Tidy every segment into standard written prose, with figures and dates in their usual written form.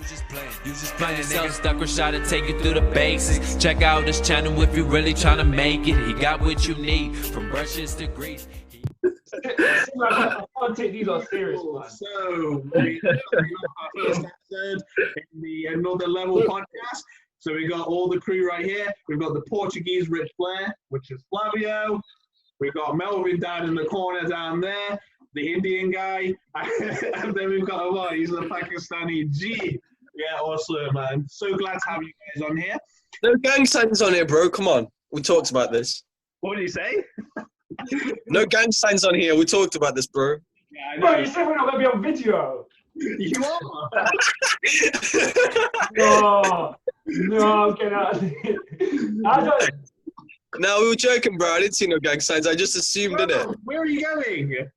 Find yourself stuck or try to take you through the basics. Check out this channel if you're really trying to make it. He got what you need from brushes to grease. I can't take these on serious, man. So, we our first episode in the Another Level podcast. So we got all the crew right here. We've got the Portuguese Ric Flair, which is Flavio. We've got Melvin down in the corner down there, the Indian guy. And then we've got Omar, he's the Pakistani G. Yeah, awesome, man. So glad to have you guys on here. No gang signs on here, bro. Come on. We talked about this. What did you say? No gang signs on here. We talked about this, bro. Yeah, I know. Bro, you said we're not going to be on video. You are. No, get out of here. I don't... No, we were joking, bro. I didn't see no gang signs. I just assumed, didn't it? Where are you going?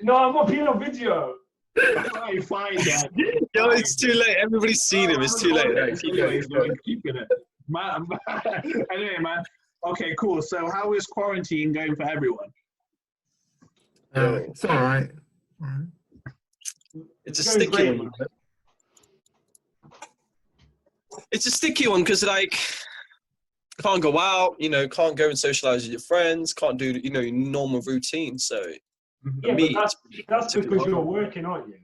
No, I'm not being on video. Alright, fine, Dad. Yo, it's too late. Everybody's seen him. It's too late. Right, keep going. Keeping it. Man, anyway, man. Okay, cool. So how is quarantine going for everyone? It's all right. It's a sticky one. It's a sticky one because, like, can't go out, can't go and socialize with your friends, can't do, your normal routine. So, yeah, me, that's because you're working, aren't you?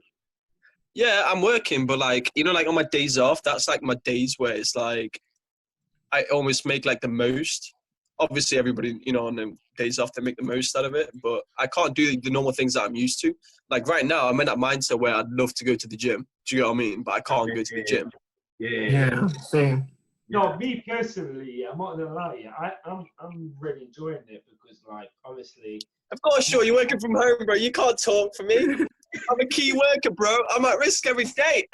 Yeah, I'm working, but like on my days off, that's like my days where it's like I almost make like the most. Obviously, everybody, on them days off, they make the most out of it, but I can't do the normal things that I'm used to. Like right now, I'm in that mindset where I'd love to go to the gym. Do you know what I mean? But I can't go to the gym. Yeah, same. No, me personally, I'm not gonna lie to you. I'm really enjoying it because, like, honestly, Of course, sure, you're working from home, bro. You can't talk for me. I'm a key worker, bro. I'm at risk every day.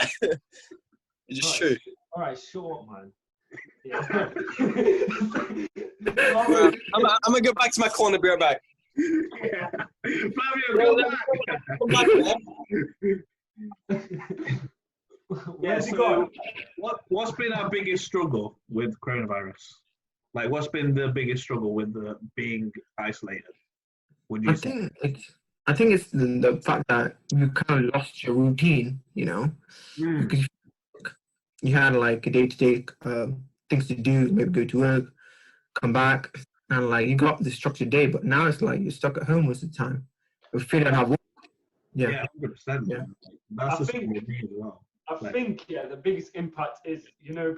It's just true. All right, short, man. Yeah. I'm gonna go back to my corner. Be right back. Yeah. Flavio, go back. Where's he going? What's been our biggest struggle with coronavirus? Like, what's been the biggest struggle with being isolated? Would you say? I think it's the fact that you kind of lost your routine, because you had like a day-to-day things to do, maybe go to work, come back, and like you got the structured day. But now it's like you're stuck at home most of the time. You feel how work. Yeah, 100%. Yeah. That's the thing with me as well. I think the biggest impact is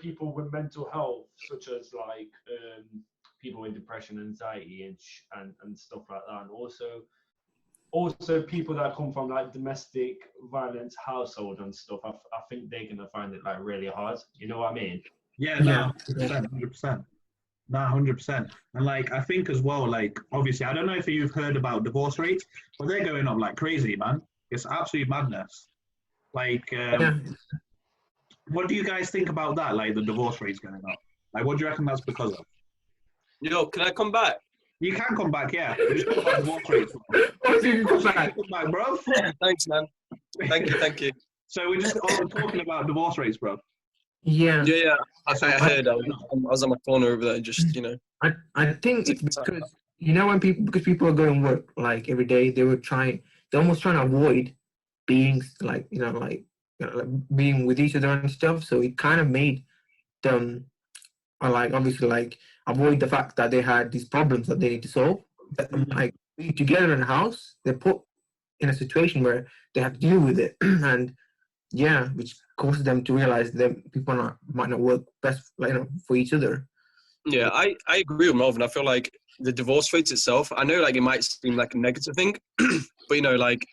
people with mental health, such as like people with depression, anxiety, and stuff like that, and also people that come from like domestic violence household and stuff. I think they're gonna find it like really hard. You know what I mean? Yeah, no, 100%. No, 100%. And like, I think as well, like, obviously, I don't know if you've heard about divorce rates, but they're going up like crazy, man. It's absolute madness. Like, what do you guys think about that? Like, the divorce rates going up? Like, what do you reckon that's because of? Yo, can I come back? You can come back, yeah. We just talk about divorce rates. Come back, bro. Thanks, man. Thank you. So we're just all talking about divorce rates, bro. Yeah. Yeah. I heard. I was on my corner over there, just I think it's because when people are going to work like every day, they're almost trying to avoid being like being with each other and stuff. So it kind of made them obviously like avoid the fact that they had these problems that they need to solve. Like being together in a house, they're put in a situation where they have to deal with it, and which causes them to realize that people might not work best for each other. Yeah, I agree with Melvin. I feel like the divorce rates itself, I know like it might seem like a negative thing, but like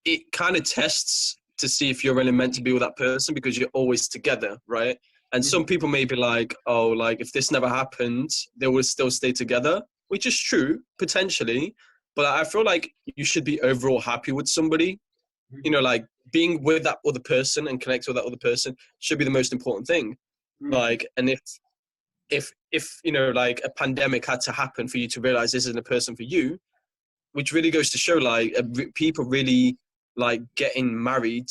it kind of tests to see if you're really meant to be with that person because you're always together, right? And some people may be like, oh, like if this never happened, they will still stay together, which is true, potentially. But I feel like you should be overall happy with somebody. Like being with that other person and connect with that other person should be the most important thing. Like, and if like a pandemic had to happen for you to realize this isn't a person for you, which really goes to show like people really like getting married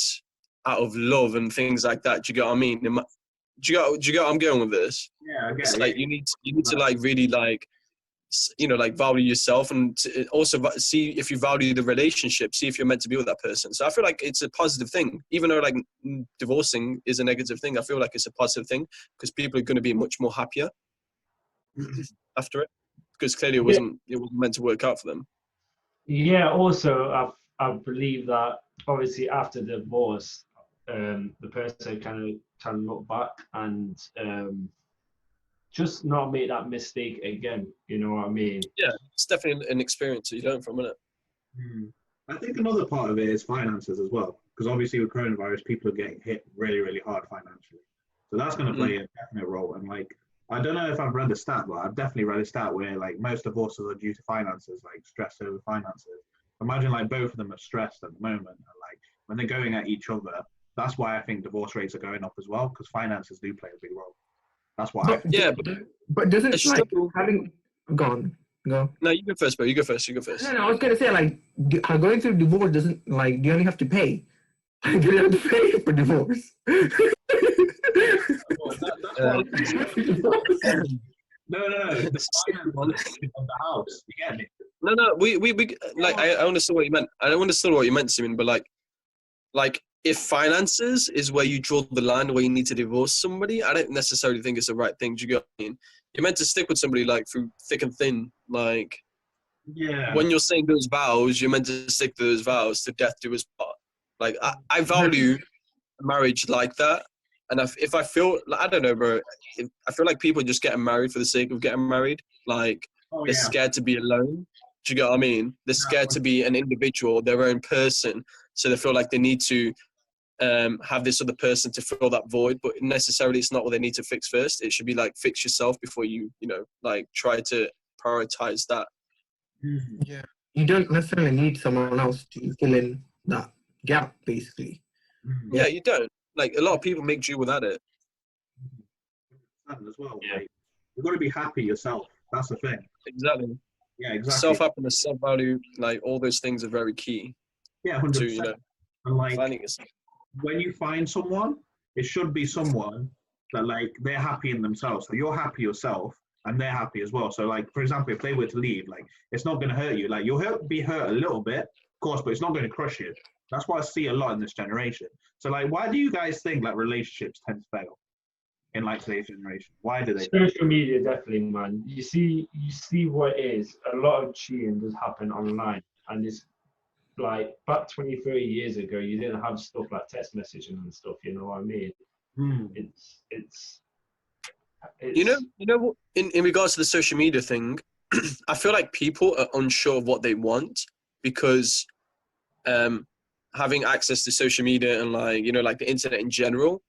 out of love and things like that. Do you get what I mean? Do you get what I'm going with this? Yeah, I get it's it. like you need to like really like you know, like value yourself, and also see if you value the relationship, see if you're meant to be with that person. So I feel like it's a positive thing, even though like divorcing is a negative thing. I feel like it's a positive thing because people are going to be much more happier after it, because clearly it wasn't meant to work out for them. Yeah, also I believe that obviously after divorce, the person can look back and just not make that mistake again. You know what I mean? Yeah, it's definitely an experience that you learn from, isn't it? I think another part of it is finances as well, because obviously with coronavirus, people are getting hit really, really hard financially. So that's going to play a definite role. And like, I don't know if I've read the stat, but I've definitely read a stat where like most divorces are due to finances, like stress over finances. Imagine like both of them are stressed at the moment, and like when they're going at each other, that's why I think divorce rates are going up as well, because finances do play a big role. That's why. But doesn't like having gone go? No, you go first, bro. You go first. You go first. No, I was gonna say like going through divorce doesn't like you only have to pay. You don't have to pay for divorce. No. The finance of the house. You get me? No. We like I understood what you meant. I understood what you meant, Simon. But like if finances is where you draw the line where you need to divorce somebody, I don't necessarily think it's the right thing. Do you get what I mean? You're meant to stick with somebody like through thick and thin. Like, yeah. When you're saying those vows, you're meant to stick to those vows to death do us part. Like I value marriage like that. And if I feel, like, I don't know, bro, I feel like people are just getting married for the sake of getting married. Like, they're scared to be alone. Do you get what I mean? They're scared to be an individual, their own person. So they feel like they need to have this other person to fill that void. But necessarily, it's not what they need to fix first. It should be like, fix yourself before you know, like, try to prioritize that. Yeah. You don't necessarily need someone else to fill in that gap, basically. Yeah, you don't. Like, a lot of people make do without it. As well. Yeah. Like, you've got to be happy yourself. That's the thing. Exactly. Yeah, exactly. Self-happiness, self-value, like, all those things are very key. Yeah, 100%. To, you know, and like, finding yourself. When you find someone, it should be someone that, like, they're happy in themselves. So you're happy yourself, and they're happy as well. So, like, for example, if they were to leave, like, it's not going to hurt you. Like, you'll be hurt a little bit, of course, but it's not going to crush you. That's what I see a lot in this generation. So, like, why do you guys think like relationships tend to fail in like today's generation? Why do they? Social media, definitely, man. You see what it is. A lot of cheating does happen online, and it's like back 20, 30 years ago, you didn't have stuff like text messaging and stuff. You know what I mean? It's you know what, in regards to the social media thing, I feel like people are unsure of what they want because having access to social media and, like, you know, like the internet in general,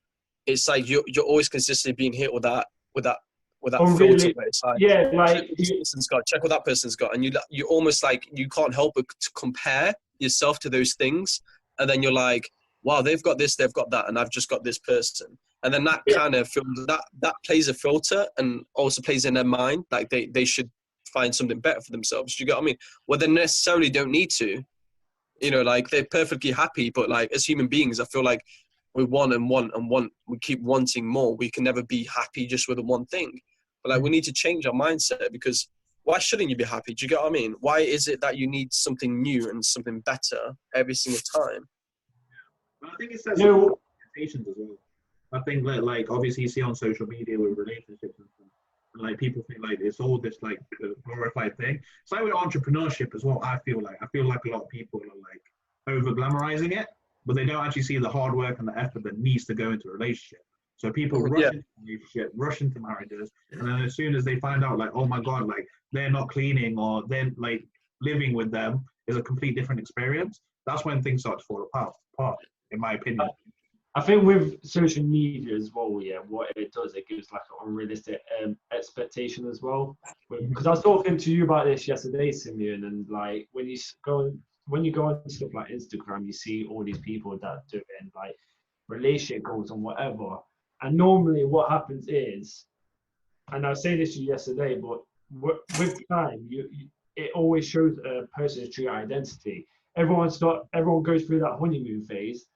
it's like you're always consistently being hit with that filter. Really? Where it's like, yeah, like check what this person's got, check what that person's got, and you almost like you can't help but to compare yourself to those things, and then you're like, wow, they've got this, they've got that, and I've just got this person, and then that kind of that plays a filter and also plays in their mind like they should find something better for themselves. Do you get what I mean? Well, they necessarily don't need to. You know, like, they're perfectly happy, but like, as human beings, I feel like we want and want and want. We keep wanting more. We can never be happy just with the one thing. But like, we need to change our mindset, because why shouldn't you be happy? Do you get what I mean? Why is it that you need something new and something better every single time? I think it's that expectations as well. I think that, like, obviously you see on social media with relationships and stuff, and like people think like it's all this like glorified thing. It's like with entrepreneurship as well. I feel like a lot of people are like over glamorizing it, but they don't actually see the hard work and the effort that needs to go into a relationship. So people rush into a relationship, rush into marriages, and then as soon as they find out, like, oh my god, like, they're not cleaning, or then like living with them is a complete different experience, that's when things start to fall apart, in my opinion. I think with social media as well, what it does, it gives like an unrealistic expectation as well. Because I was talking to you about this yesterday, Simeon, and like when you go on stuff like Instagram, you see all these people that are doing like relationship goals and whatever. And normally what happens is, and I was saying this to you yesterday, but with time, it always shows a person's true identity. Everyone goes through that honeymoon phase,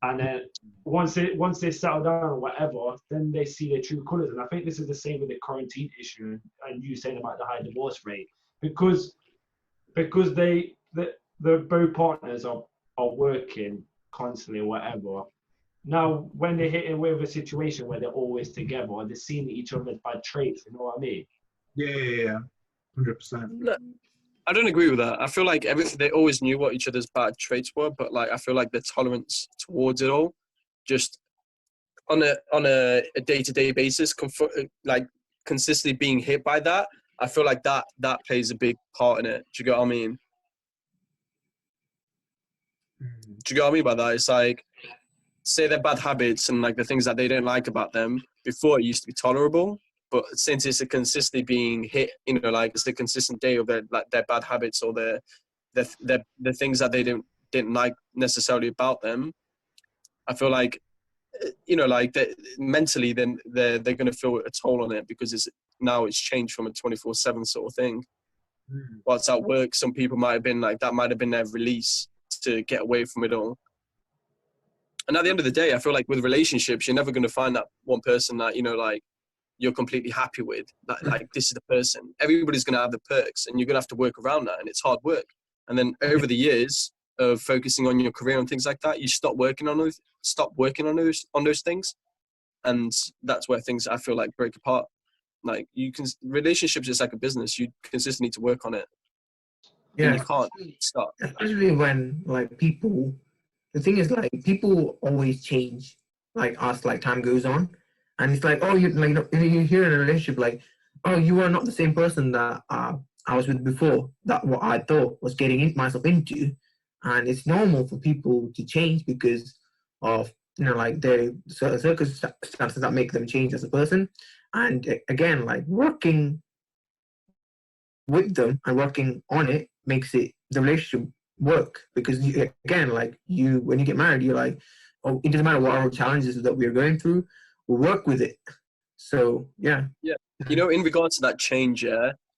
And then once they settle down or whatever, then they see their true colours. And I think this is the same with the quarantine issue and you saying about the high divorce rate, because the both partners are working constantly or whatever. Now, when they're hitting with a situation where they're always together, they're seeing each other's bad traits. You know what I mean? Yeah, 100%. I don't agree with that. I feel like they always knew what each other's bad traits were, but like I feel like the tolerance towards it all, just on a day-to-day basis, like consistently being hit by that, I feel like that plays a big part in it. Do you get what I mean? Do you get what I mean by that? It's like, say their bad habits and like the things that they don't like about them, before it used to be tolerable, but since it's a consistently being hit, you know, like it's the consistent day of their bad habits or the things that they didn't like necessarily about them, I feel like, you know, like mentally then they're going to feel a toll on it, because it's changed from a 24/7 sort of thing. Whilst at work, some people might have been like, that might have been their release to get away from it all. And at the end of the day, I feel like with relationships, you're never going to find that one person that, you know, like you're completely happy with. Like this is the person. Everybody's going to have the perks, and you're going to have to work around that, and it's hard work. And then over the years of focusing on your career and things like that, you stop working on those things, and that's where things, I feel like, break apart. Like relationships is like a business. You consistently need to work on it. Yeah, and you can't stop. Especially when like people. The thing is, like, people always change, like, as like time goes on, and it's like, oh, you like, you hear in a relationship, like, oh, you are not the same person that I was with before. That what I thought was getting myself into, and it's normal for people to change because of, you know, like the certain circumstances that make them change as a person, and again, like working with them and working on it makes the relationship work, because again, like when you get married, you're like, oh, it doesn't matter what our challenges that we're going through, we'll work with it. So yeah, you know, in regards to that change,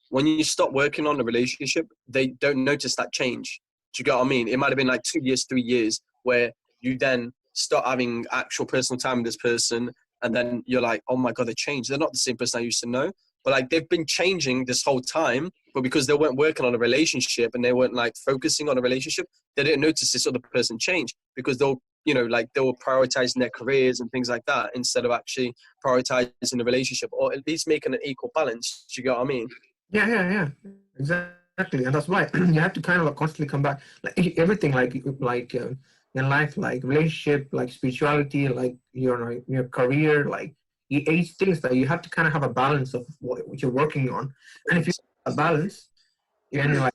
when you stop working on a relationship, they don't notice that change. Do you get what I mean? It might have been like 2 years, 3 years where you then start having actual personal time with this person, and then you're like, oh my god, they changed, they're not the same person I used to know. But like they've been changing this whole time, but because they weren't working on a relationship and they weren't like focusing on a relationship, they didn't notice this other person change, because they'll, you know, like they were prioritizing their careers and things like that instead of actually prioritizing the relationship, or at least making an equal balance. Do you get what I mean? Yeah, exactly, and that's why you have to kind of like constantly come back, like everything, like in life, like relationship, like spirituality, like your career, like each things that you have to kind of have a balance of what you're working on. And if you have a balance, and like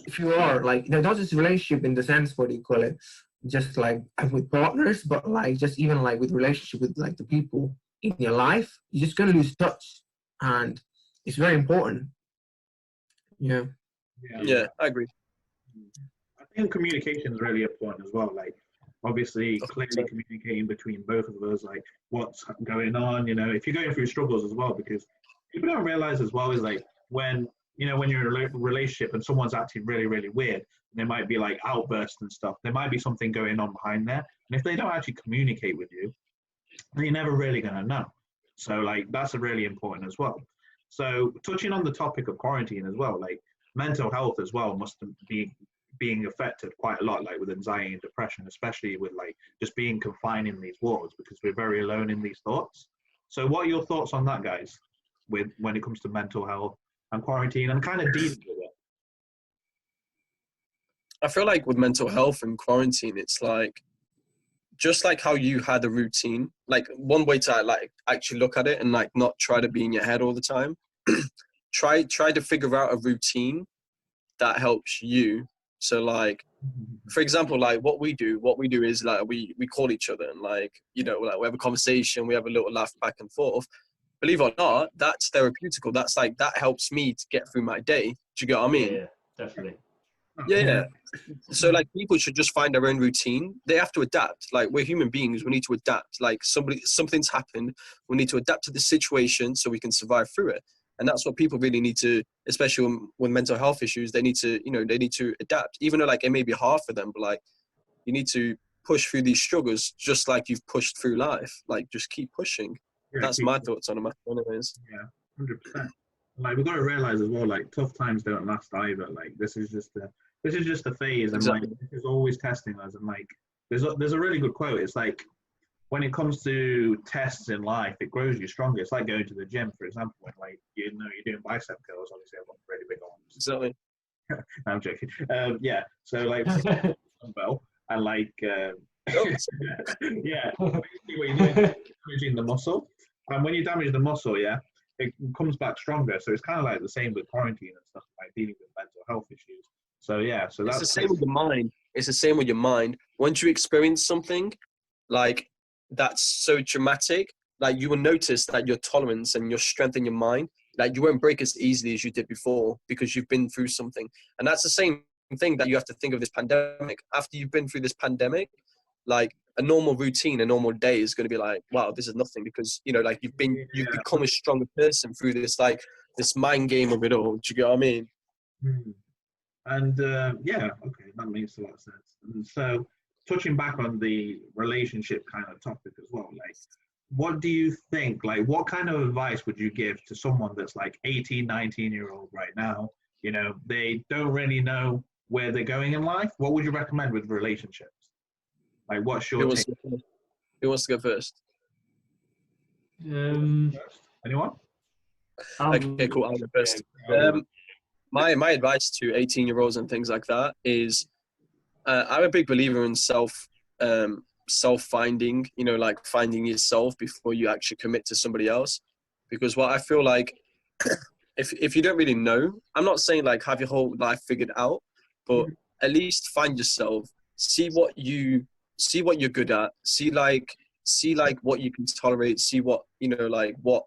if you are like, not just relationship in the sense, what do you call it, just like with partners, but like just even like with relationship with like the people in your life, you're just gonna lose touch, and it's very important. Yeah, I agree. I think communication is really important as well. Like, obviously, clearly communicating between both of us, like what's going on. You know, if you're going through struggles as well, because people don't realize as well is like when you're in a relationship and someone's acting really, really weird, there might be like outbursts and stuff. There might be something going on behind there, and if they don't actually communicate with you, then you're never really gonna know. So like that's really important as well. So touching on the topic of quarantine as well, like mental health as well must be being affected quite a lot, like with anxiety and depression, especially with like just being confined in these walls, because we're very alone in these thoughts. So what are your thoughts on that, guys, with when it comes to mental health and quarantine and kind of dealing with it? I feel like with mental health and quarantine, it's like, just like how you had a routine, like one way to like actually look at it and like not try to be in your head all the time, try to figure out a routine that helps you. So like, for example, like what we do is like we call each other and like, you know, like we have a conversation, we have a little laugh back and forth. Believe it or not, that's therapeutical. That's like, that helps me to get through my day. Do you get what I mean? Yeah, definitely. Yeah. So like people should just find their own routine. They have to adapt. Like we're human beings, we need to adapt. Like something's happened, we need to adapt to the situation so we can survive through it. And that's what people really need to, especially with mental health issues, they need to adapt. Even though like it may be hard for them, but like you need to push through these struggles just like you've pushed through life. Like, just keep pushing. Yeah, That's my thoughts on the matter, anyways. Yeah, 100%. Like, we've got to realize as well, like, tough times don't last either. Like, this is just a phase, and Exactly. like, this is always testing us. And like, there's a really good quote. It's like, when it comes to tests in life, it grows you stronger. It's like going to the gym, for example, when like you're doing bicep curls. Obviously, I've got really big arms. Exactly. I'm joking. Yeah. So like, dumbbell and like, yeah. Basically, what you're doing is damaging the muscle, and when you damage the muscle, yeah, it comes back stronger. So it's kind of like the same with quarantine and stuff, like dealing with mental health issues. So yeah, so It's that's the same with your mind. It's the same with your mind. Once you experience something like that's so dramatic, like you will notice that your tolerance and your strength in your mind, like you won't break as easily as you did before because you've been through something. And that's the same thing that you have to think of this pandemic. After you've been through this pandemic, like a normal routine, a normal day is going to be like, wow, this is nothing, because, you know, like you've become a stronger person through this, like this mind game of it all. Do you get what I mean? And yeah, okay, that makes a lot of sense. And so, touching back on the relationship kind of topic as well, like, what do you think, like, what kind of advice would you give to someone that's like 18, 19-year-old right now? You know, they don't really know where they're going in life. What would you recommend with relationships? Like, what's your take? Who wants to go first? Anyone? Okay, cool. I'll go first. My advice to 18-year-olds and things like that is, I'm a big believer in self-finding, you know, like finding yourself before you actually commit to somebody else. Because what I feel like, if you don't really know, I'm not saying like have your whole life figured out, but at least find yourself, see what you're good at, see like what you can tolerate, see what, you know, like what,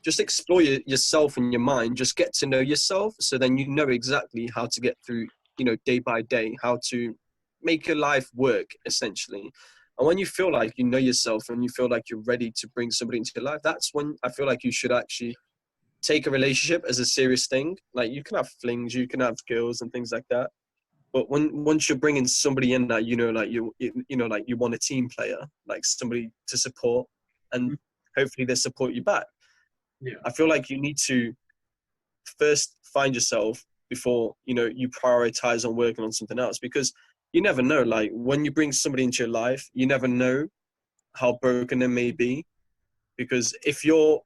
just explore yourself and your mind, just get to know yourself, so then you know exactly how to get through, you know, day by day, how to make your life work, essentially. And when you feel like you know yourself and you feel like you're ready to bring somebody into your life, that's when I feel like you should actually take a relationship as a serious thing. Like, you can have flings, you can have girls and things like that, but once you're bringing somebody in that, you know, like you know, like you want a team player, like somebody to support, and hopefully they support you back. Yeah. I feel like you need to first find yourself before, you know, you prioritize on working on something else, because you never know, like when you bring somebody into your life, you never know how broken they may be. Because if you're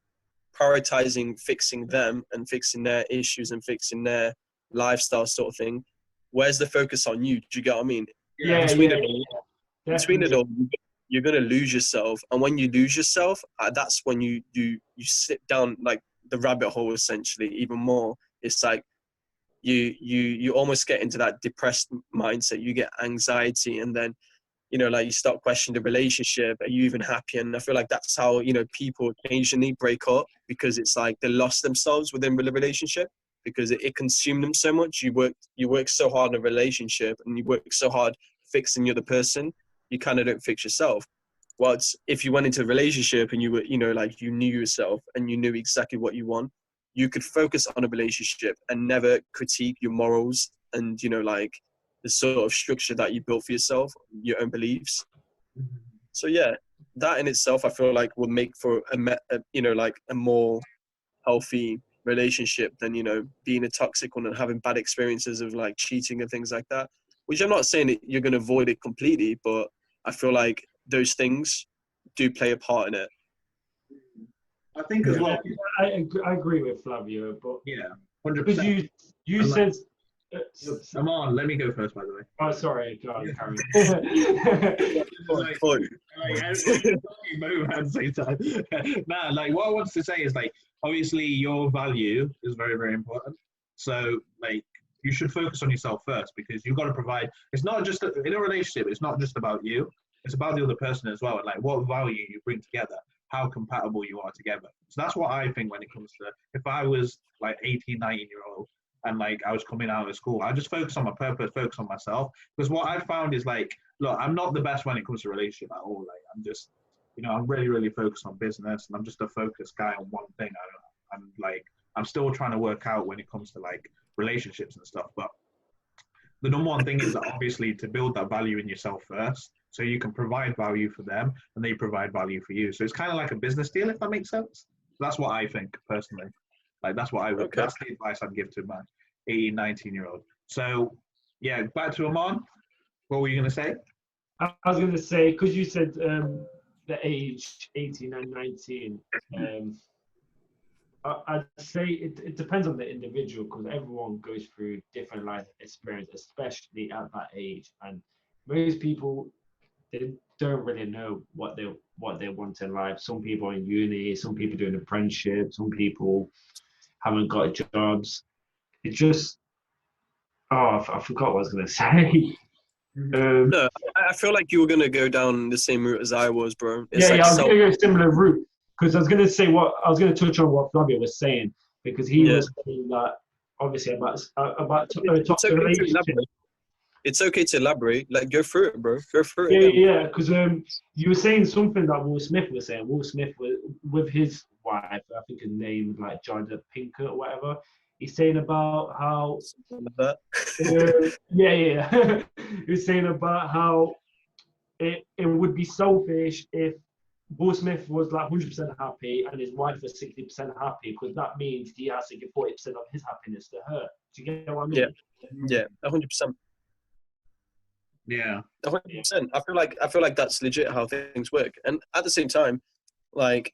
prioritizing fixing them and fixing their issues and fixing their lifestyle sort of thing, where's the focus on you? Do you get what I mean? Between it all, you're going to lose yourself. And when you lose yourself, that's when you sit down like the rabbit hole, essentially, even more. It's like you almost get into that depressed mindset. You get anxiety, and then, you know, like you start questioning the relationship. Are you even happy? And I feel like that's how, you know, people occasionally break up, because it's like they lost themselves within the relationship, because it consumed them so much. You work so hard in a relationship, and you work so hard fixing the other person, you kind of don't fix yourself. Well, if you went into a relationship and you were, you know, like you knew yourself and you knew exactly what you want, you could focus on a relationship and never critique your morals and, you know, like the sort of structure that you built for yourself, your own beliefs. So yeah, that in itself, I feel like will make for you know, like a more healthy relationship than, you know, being a toxic one and having bad experiences of like cheating and things like that. Which I'm not saying that you're going to avoid it completely, but I feel like those things do play a part in it. I think as well. I agree with Flavio, but Yeah, 100%. because you said. Come on, let me go first, by the way. Oh, sorry, Carry. Nah, like what I want to say is like, obviously your value is very, very important. So like, you should focus on yourself first, because you've got to provide. It's not just in a relationship. It's not just about you. It's about the other person as well, and like what value you bring together, how compatible you are together. So that's what I think when it comes to, if I was like 18, 19-year-old and like I was coming out of school, I just focus on my purpose, focus on myself. Because what I found is like, look, I'm not the best when it comes to relationship at all. Like, I'm just, you know, I'm really, really focused on business, and I'm just a focused guy on one thing. I'm still trying to work out when it comes to like relationships and stuff. But the number one thing is that obviously to build that value in yourself first, So you can provide value for them and they provide value for you. So it's kind of like a business deal, if that makes sense. That's what I think personally. Like that's what I would, that's the advice I'd give to my 18, 19-year-old. So yeah, back to Amon. What were you going to say? I was going to say, because you said the age 18 and 19, I'd say it depends on the individual, because everyone goes through different life experience, especially at that age. And most people, they don't really know what they want in life. Some people are in uni, some people doing apprenticeship, some people haven't got jobs. It just, I forgot what I was going to say. No, I feel like you were gonna go down the same route as I was, bro. It's I was going to go a similar route, because I was going to touch on what Flavio was saying, because he was saying that obviously about toxic relationship. It's okay to elaborate. Like, go through it, bro. Go through it. Yeah, because you were saying something that Will Smith was saying. Will Smith was with his wife, I think his name like Jordan Pinkett or whatever. He's saying about how he was saying about how it would be selfish if Will Smith was like 100% happy and his wife was 60% happy, because that means he has to give 40% of his happiness to her. Do you get what I mean? Yeah, 100%. Yeah, 100%. I feel like that's legit how things work. And at the same time, like,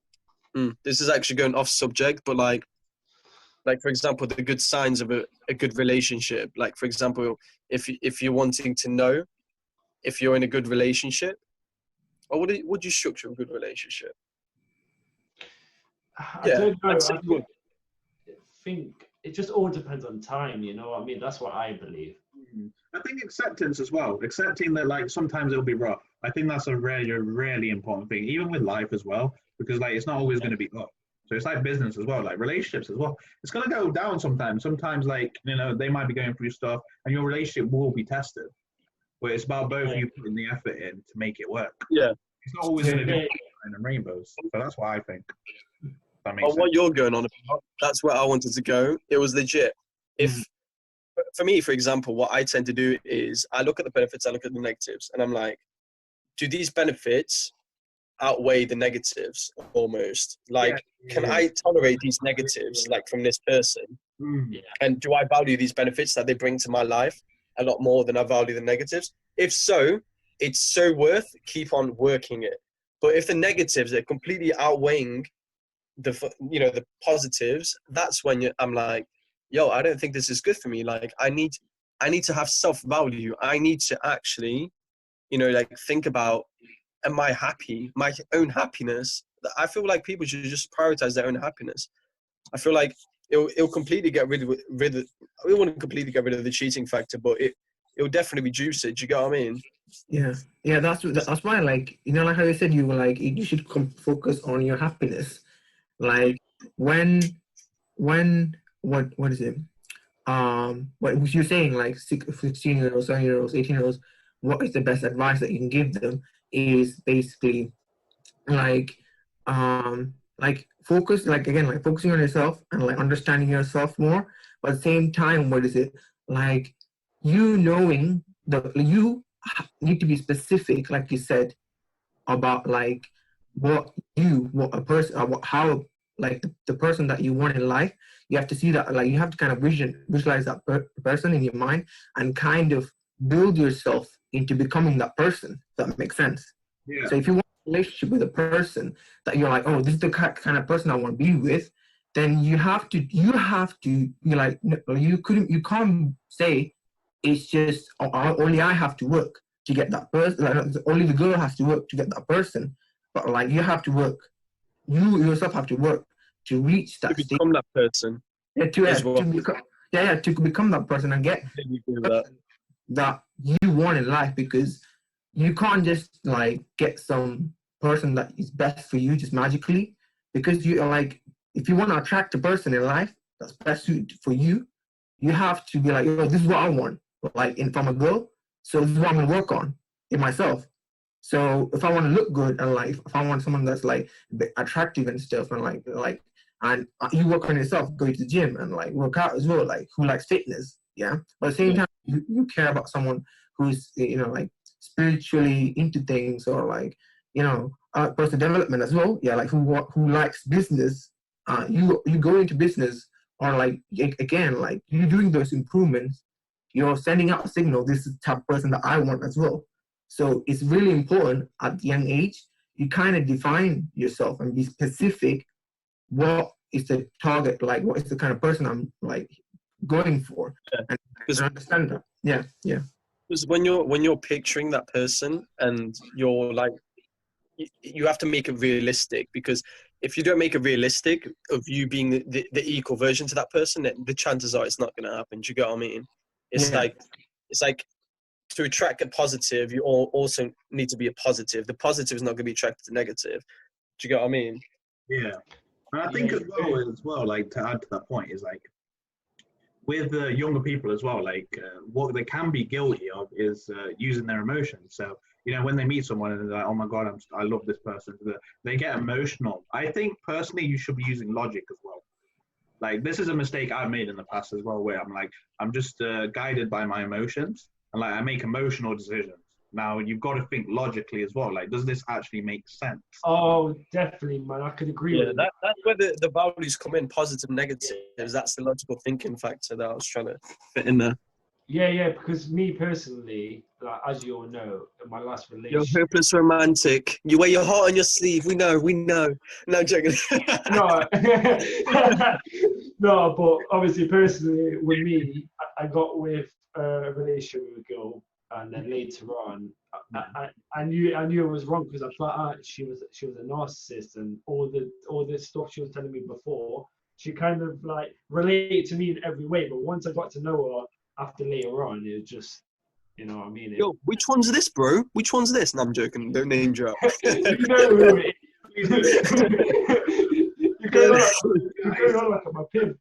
this is actually going off subject, but like for example, the good signs of a good relationship. Like, for example, if you're wanting to know if you're in a good relationship, or would you structure a good relationship? I don't know. I think it just all depends on time. You know what I mean? That's what I believe. I think acceptance as well. Accepting that like sometimes it'll be rough. I think that's a really important thing, even with life as well, because like it's not always going to be up. So it's like business as well, like relationships as well. It's going to go down sometimes. Sometimes like, you know, they might be going through stuff and your relationship will be tested. But it's about both of you putting the effort in to make it work. Yeah. It's not always going to be and rainbows. So that's what I think. That makes sense. What you're going on about, that's where I wanted to go. It was legit. For me, for example, what I tend to do is I look at the benefits, I look at the negatives, and I'm like, do these benefits outweigh the negatives almost? Like, can I tolerate these negatives, like, from this person? And do I value these benefits that they bring to my life a lot more than I value the negatives? If so, it's so worth keep on working it. But if the negatives are completely outweighing the positives, that's when I'm like, yo, I don't think this is good for me. Like, I need to have self-value. I need to actually, like, think about, am I happy? My own happiness. I feel like people should just prioritize their own happiness. I feel like it'll completely get rid of. We wouldn't completely get rid of the cheating factor, but it'll definitely reduce it. Do you get what I mean? Yeah. That's why, like, like how you said you were like, you should focus on your happiness. Like when what is it? What you're saying, like 16-year-olds, 17-year-olds, 18-year-olds, what is the best advice that you can give them is basically like focus, like, again, like focusing on yourself and like understanding yourself more, but at the same time, what is it? Like, knowing that you need to be specific, like you said, about like how like the person that you want in life. You have to see that, like, you have to kind of visualize that person in your mind and kind of build yourself into becoming that person. If that makes sense. So if you want a relationship with a person that you're like, oh, this is the kind of person I want to be with, then you have to be like, you can't say it's just only I have to work to get that person. Like, only the girl has to work to get that person. But like, you have to work. You yourself have to work to reach that state. Become that person. To become that person and get that you want in life, because you can't just like get some person that is best for you just magically, because you are like, if you want to attract a person in life that's best suited for you, you have to be like, this is what I want, like from a girl. So this is what I'm gonna work on in myself. So if I want to look good and like, if I want someone that's like attractive and stuff, and like, and you work on yourself, go to the gym and like work out as well, like who likes fitness, yeah. But at the same time, you care about someone who's like spiritually into things, or like, you know, personal development as well. Yeah, like who likes business, you go into business, or like again, like you doing those improvements, you're sending out a signal. This is the type of person that I want as well. So it's really important at the young age you kind of define yourself and be specific. What is the target? Like, what is the kind of person I'm like going for? And understand that. Yeah, yeah. Because when you're picturing that person, and you're like, you have to make it realistic, because if you don't make it realistic of you being the equal version to that person, then the chances are it's not going to happen. Do you get what I mean? It's like to attract a positive, you also need to be a positive. The positive is not going to be attracted to negative. Do you get what I mean? Yeah. And I think as well, like to add to that point is like with younger people as well, like what they can be guilty of is using their emotions. So, you know, when they meet someone and they're like, oh my God, I love this person, they get emotional. I think personally you should be using logic as well. Like this is a mistake I've made in the past as well, where I'm just guided by my emotions, and like I make emotional decisions. Now you've got to think logically as well. Like, does this actually make sense? Oh, definitely, man. I could agree with that. That's where the values come in, positive, negative. That's the logical thinking factor that I was trying to fit in there. Yeah, because me personally, like, as you all know, in my last relationship... You're hopeless romantic. You wear your heart on your sleeve. We know. No, I'm joking. No, no, but obviously, personally, with me, I got with a relationship with a girl, and then later on, I knew it was wrong, because I thought she was a narcissist, and all the stuff she was telling me before, she kind of like related to me in every way. But once I got to know her after later on, it was just, you know what I mean? Yo, which one's this, bro? Which one's this? No, I'm joking. Don't name drop. You know who it is. You're going on like I'm a pimp.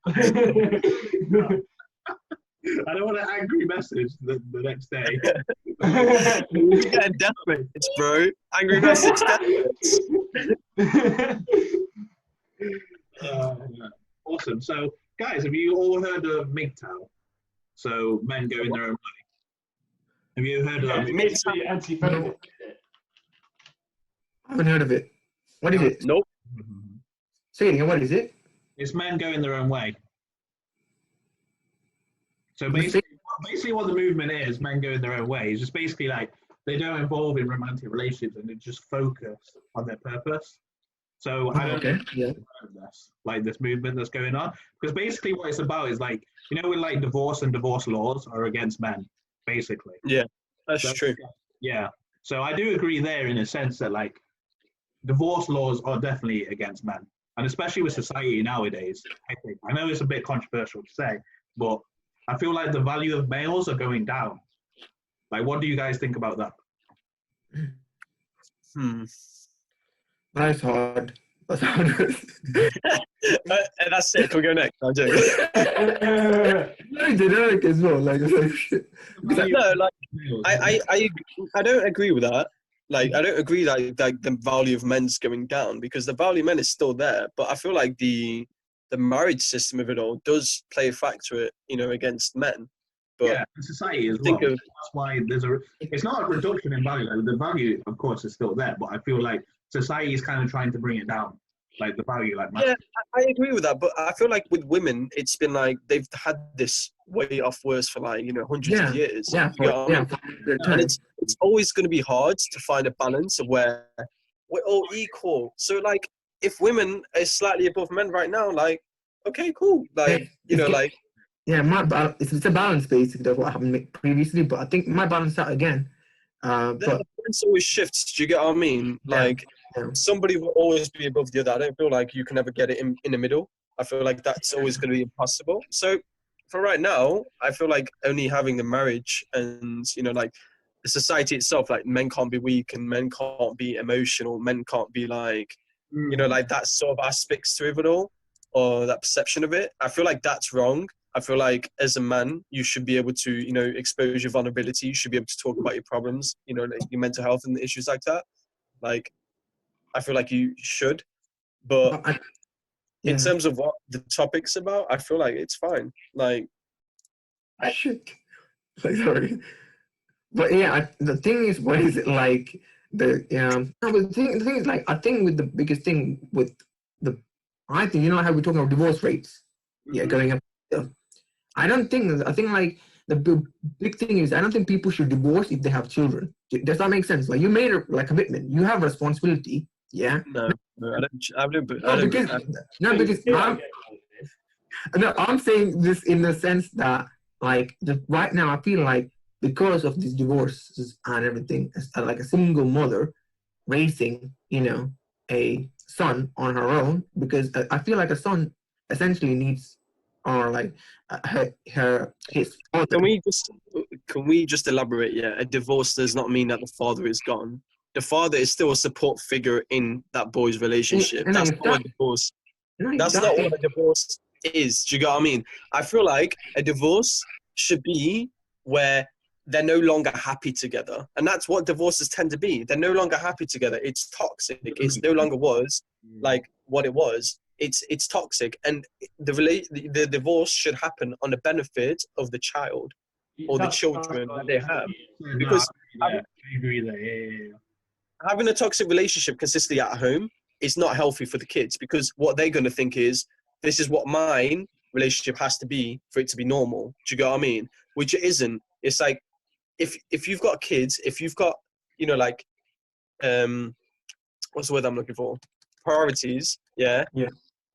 I don't want an angry message the next day. You're getting death threats, bro. Angry message, death Awesome. So, guys, have you all heard of MGTOW? So, men going their own way. Have you heard of that? Basically anti-feminist. I haven't heard of it. What is it? Nope. Say it again. What is it? It's men going their own way. So basically what the movement is, men going their own way, is just basically like they don't involve in romantic relationships and they just focus on their purpose. So I don't know like this movement that's going on, because basically what it's about is like, you know, with like divorce and divorce laws are against men, basically. Yeah, that's true. Yeah. So I do agree there in a sense that like divorce laws are definitely against men, and especially with society nowadays. I know it's a bit controversial to say, but I feel like the value of males are going down. Like, what do you guys think about that? That's hard. That's hard. That's it. Can we go next? I'm joking. Very generic as well. Like shit. No, like I don't agree with that. Like, I don't agree that like the value of men's going down, because the value of men is still there. But I feel like the marriage system of it all does play a factor, you know, against men. But yeah, society as well. That's why it's not a reduction in value. Like, the value, of course, is still there, but I feel like society is kind of trying to bring it down. Like the value, like yeah, I agree with that. But I feel like with women, it's been like they've had this way off worse for like, you know, hundreds of years. Yeah, and it's always going to be hard to find a balance of where we're all equal. So like, if women are slightly above men right now, like, okay, cool. Like, you know, like. Yeah, it's a balance basically of what happened previously, but I think my balance out again. But the balance always shifts. Do you get what I mean? Like, somebody will always be above the other. I don't feel like you can ever get it in the middle. I feel like that's always going to be impossible. So for right now, I feel like only having the marriage and, you know, like the society itself, like men can't be weak and men can't be emotional. Men can't be like, you know, like that sort of aspects to it all, or that perception of it. I feel like that's wrong. I feel like as a man, you should be able to, you know, expose your vulnerability. You should be able to talk about your problems, you know, like your mental health and issues like that. Like, I feel like you should. But in terms of what the topic's about, I feel like it's fine. Like, I should. Like, sorry. But yeah, the thing is, what is it like? No, but the thing is, like, I think with the biggest thing with the, I think, you know how we're talking about divorce rates, yeah, going up. I don't think. I think like the big thing is, I don't think people should divorce if they have children. Does that make sense? Like, you made a like commitment, you have a responsibility. Yeah. No, I don't. I don't. No, because I'm saying this in the sense that, like, right now I feel like because of these divorces and everything, like a single mother raising, a son on her own, because I feel like a son essentially needs, or like his father. Can we just elaborate? Yeah, a divorce does not mean that the father is gone. The father is still a support figure in that boy's relationship. That's not what a divorce. That's not what a divorce is. Do you get what I mean? I feel like a divorce should be where they're no longer happy together, and that's what divorces tend to be. They're no longer happy together. It's toxic. It's no longer was like what it was. It's toxic, and the divorce should happen on the benefit of the child or the children that they have. Because I agree there. Yeah. Having a toxic relationship consistently at home is not healthy for the kids, because what they're going to think is, this is what my relationship has to be for it to be normal. Do you get what I mean? Which it isn't. It's like, if you've got kids, if you've got, like, what's the word I'm looking for? Priorities, yeah? Yeah.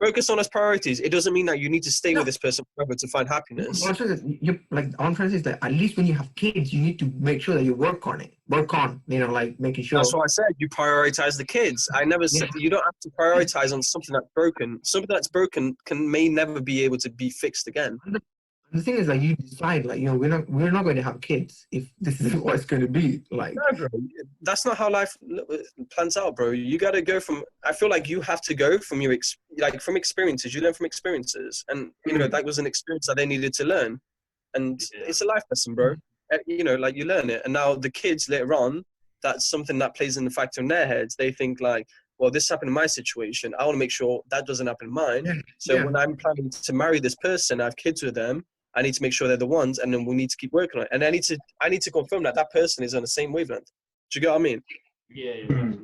Focus on those priorities. It doesn't mean that you need to stay with this person forever to find happiness. I'm trying to say is that at least when you have kids, you need to make sure that you work on, like making sure. That's what I said. You prioritize the kids. I never said you don't have to prioritize on something that's broken. Something that's broken may never be able to be fixed again. The thing is, like, you decide, like, we're not going to have kids if this is what it's going to be like. No, bro. That's not how life plans out, bro. You got to go from. I feel like you have to go from from experiences. You learn from experiences, and that was an experience that they needed to learn, and it's a life lesson, bro. Like, you learn it, and now the kids later on, that's something that plays in the factor in their heads. They think like, well, this happened in my situation. I want to make sure that doesn't happen in mine. So when I'm planning to marry this person, I have kids with them, I need to make sure they're the ones, and then we need to keep working on it. And I need to confirm that person is on the same wavelength. Do you get what I mean? Yeah.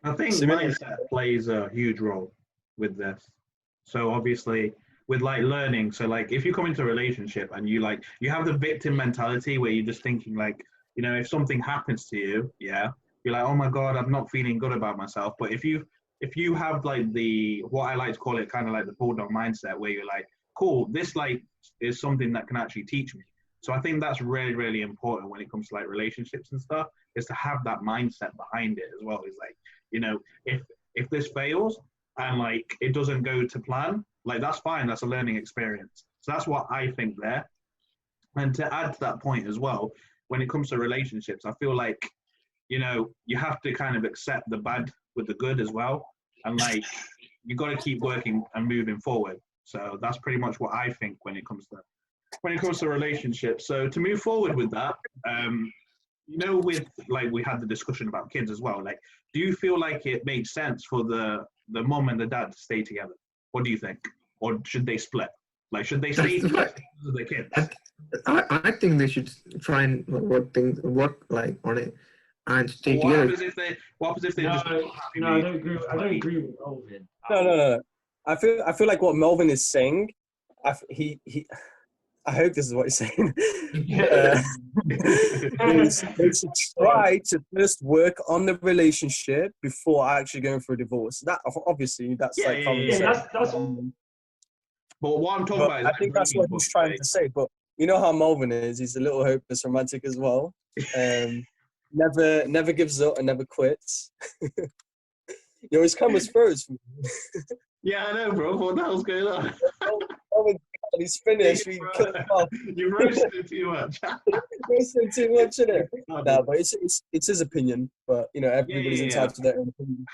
I think mindset plays a huge role with this. So obviously, with like learning, so like if you come into a relationship and you have the victim mentality where you're just thinking like, if something happens to you, you're like, oh my God, I'm not feeling good about myself. But if you have like what I like to call it, kind of like the bulldog mindset, where you're like, cool, this like is something that can actually teach me. So I think that's really, really important when it comes to like relationships and stuff, is to have that mindset behind it as well. Is like, if this fails and like it doesn't go to plan, like that's fine, that's a learning experience. So that's what I think there. And to add to that point as well, when it comes to relationships, I feel like, you have to kind of accept the bad with the good as well. And like, you got to keep working and moving forward. So that's pretty much what I think when it comes to relationships. So to move forward with that, with like we had the discussion about kids as well. Like, do you feel like it makes sense for the mom and the dad to stay together? What do you think? Or should they split? Like, should they stay together with their kids? I think they should try and work like on it and stay together. What happens if they just? No, I don't agree with Melvin. No. I feel like what Melvin is saying, I hope this is what he's saying. They should try to first work on the relationship before actually going for a divorce. That obviously that's common sense. That's But what I'm talking about is I think that's what he's trying to say. But you know how Melvin is; he's a little hopeless romantic as well. Never gives up and never quits. You always come with first. Yeah, I know, bro. What the hell's going on? He's finished. We killed him off. You roasted it too much. Roasted too much, isn't it? No, but it's his opinion. But everybody's entitled to their own opinion.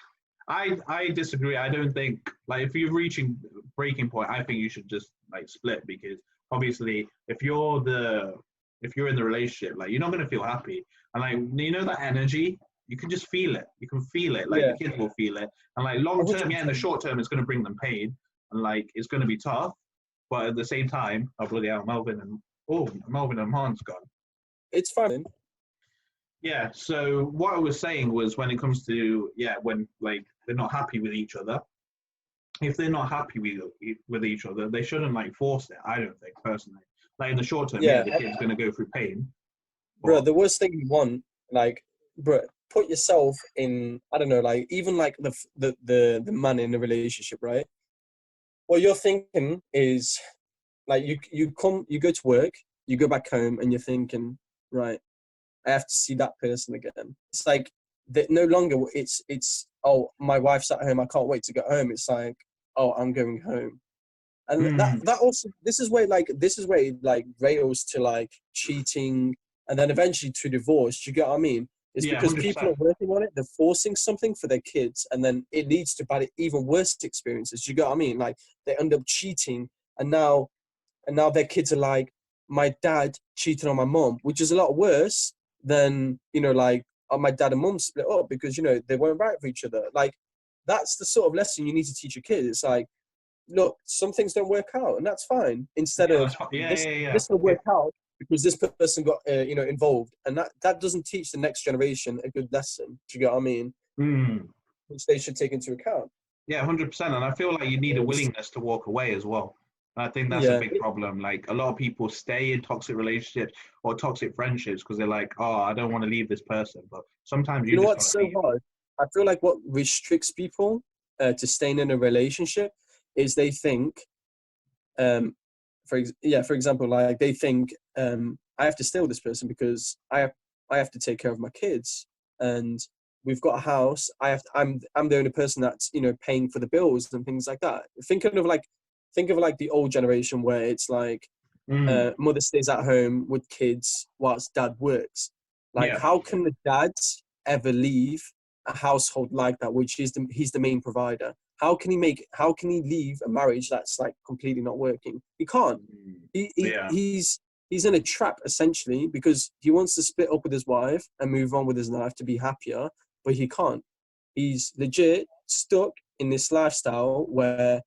I disagree. I don't think, like, if you're reaching breaking point, I think you should just like split, because obviously if you're in the relationship, like, you're not going to feel happy, and like, that energy, you can just feel it. You can feel it. Like, the kids will feel it, and like long term, in the short term, it's going to bring them pain, and like it's going to be tough. But at the same time, oh bloody hell, Melvin and Han's gone. it's fine. Yeah. So what I was saying was, when it comes to when like they're not happy with each other, if they're not happy with each other, they shouldn't like force it. I don't think personally. Like in the short term, Yeah. the kid's gonna go through pain. Bro, the worst thing you want, like, bro, put yourself in, I don't know, like, even like the man in a relationship, right? What you're thinking is, like, you go to work, you go back home, and you're thinking, right, I have to see that person again. It's like that no longer it's oh, my wife's at home, I can't wait to get home. It's like, oh, I'm going home. And that also, this is where it like rails to like cheating, and then eventually to divorce. Do you get what I mean? It's because 100%. people are working on it, they're forcing something for their kids, and then it leads to even worse experiences. Do you get what I mean? Like they end up cheating, and now their kids are like, my dad cheated on my mom, which is a lot worse than, you know, like, oh, my dad and mom split up because, you know, they weren't right for each other. Like, that's the sort of lesson you need to teach your kids. It's like, look, some things don't work out, and that's fine. Instead of this will work out because this person got involved, and that doesn't teach the next generation a good lesson. Do you get what I mean? Which they should take into account. Yeah, 100%. And I feel like you need a willingness to walk away as well. And I think that's a big problem. Like a lot of people stay in toxic relationships or toxic friendships because they're like, oh, I don't want to leave this person. But sometimes you know what's so hard? I feel like what restricts people to staying in a relationship is they think, for example, like they think, I have to stay with this person because I have to take care of my kids, and we've got a house. I'm the only person that's, you know, paying for the bills and things like that. Think of like the old generation where it's like mother stays at home with kids whilst dad works. Like, how can the dad ever leave a household like that, which he's the main provider? How can he leave a marriage that's like completely not working? He can't. He's in a trap essentially because he wants to split up with his wife and move on with his life to be happier, but he can't. He's legit stuck in this lifestyle where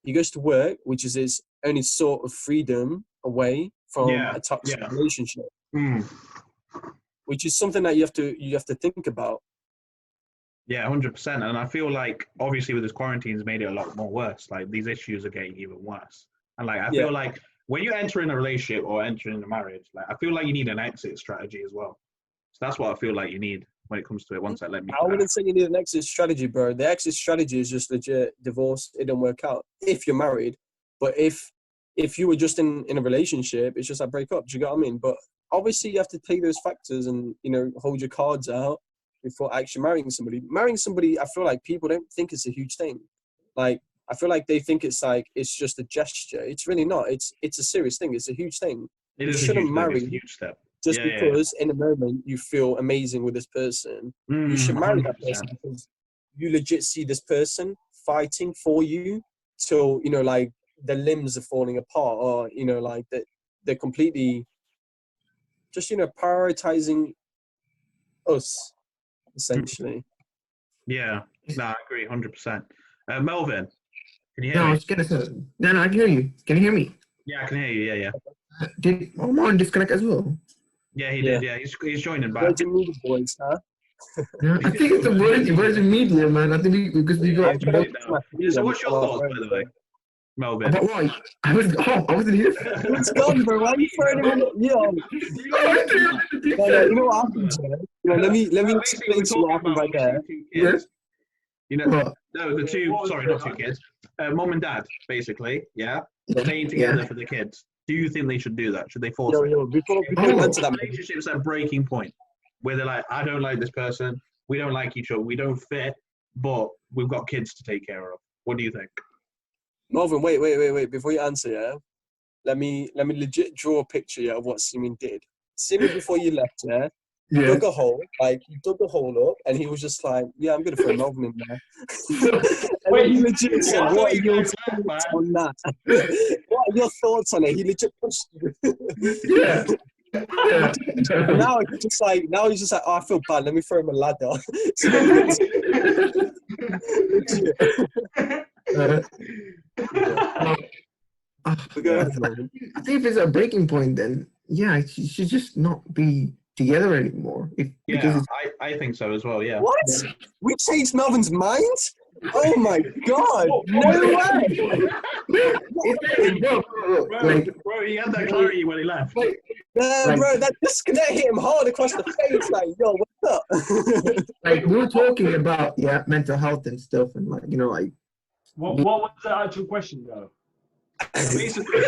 he goes to work, which is his only sort of freedom away from a toxic relationship, which is something that you have to think about. Yeah, 100%. And I feel like obviously with this quarantine has made it a lot more worse. Like these issues are getting even worse. And like I feel like when you enter in a relationship or enter in a marriage, like I feel like you need an exit strategy as well. So that's what I feel like you need when it comes to it. Once I wouldn't say you need an exit strategy, bro. The exit strategy is just legit divorce. It don't work out if you're married. But if you were just in a relationship, it's just like break up. Do you get what I mean? But obviously you have to take those factors and, you know, hold your cards out before actually marrying somebody. Marrying somebody, I feel like people don't think it's a huge thing. Like, I feel like they think it's like, it's just a gesture. It's really not. It's a serious thing. It's a huge thing. You shouldn't marry it's a huge step. Just because in a moment you feel amazing with this person. You should marry 100%. That person because you legit see this person fighting for you till, you know, like the limbs are falling apart, or, you know, like they're completely just, you know, prioritizing us, essentially. Yeah, no, I agree 100%. Melvin, can you hear me? I was gonna say, no, I can hear you. Can you hear me? Yeah, I can hear you. Yeah. Did Omar disconnect as well? Yeah, he did. Yeah, he's joining back. Virgin Media Boys, huh? Yeah, I think it's the Virgin Media, man. I think because we got. So, what's your thoughts, by the way, Melvin? About what? I wasn't here. It's gone, bro. Why are you throwing him on? You know what happened, Joe? You know, let me explain to you what happened right there. Yes. You know, no, the two. Sorry, not two kids. Mom and dad, basically. Yeah, staying together for the kids. Do you think they should do that? Should they force it? Before we get to that, relationships at breaking point where they're like, I don't like this person, we don't like each other, we don't fit, but we've got kids to take care of. What do you think? Melvin, wait. Before you answer, yeah, let me legit draw a picture of what Simeon did. Simeon, before you left, dug a hole, up, and he was just like, yeah, I'm gonna throw Melvin in there. Wait, he legit said, what are your thoughts on that? What are your thoughts on it? He legit pushed you. Now he's just like, oh, I feel bad. Let me throw him a ladder. I think if it's a breaking point, then yeah, it should just not be together anymore. Because Yeah, it's, I think so as well. Yeah. What? We changed Melvin's mind? Oh my god! No way! Bro, he had that clarity when he left. Nah, bro, that disconnect hit him hard across the face. Like, yo, what's up? like we were talking about mental health and stuff, and like like What was the actual question though? Basically.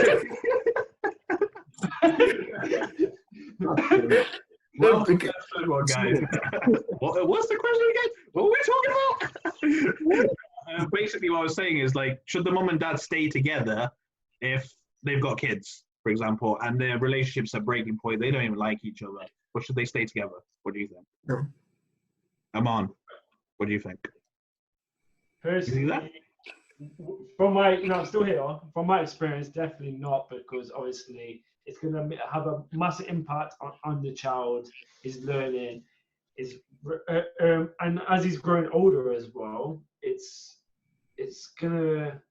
Well, guys. What's the question again? What were we talking about? Basically, what I was saying is, like, should the mum and dad stay together if they've got kids, for example, and their relationships at breaking point, they don't even like each other, or should they stay together? What do you think? No. Aman, what do you think? Personally, from my, I'm still here. From my experience, definitely not, because obviously it's going to have a massive impact on the child, his learning, and as he's growing older as well, it's going to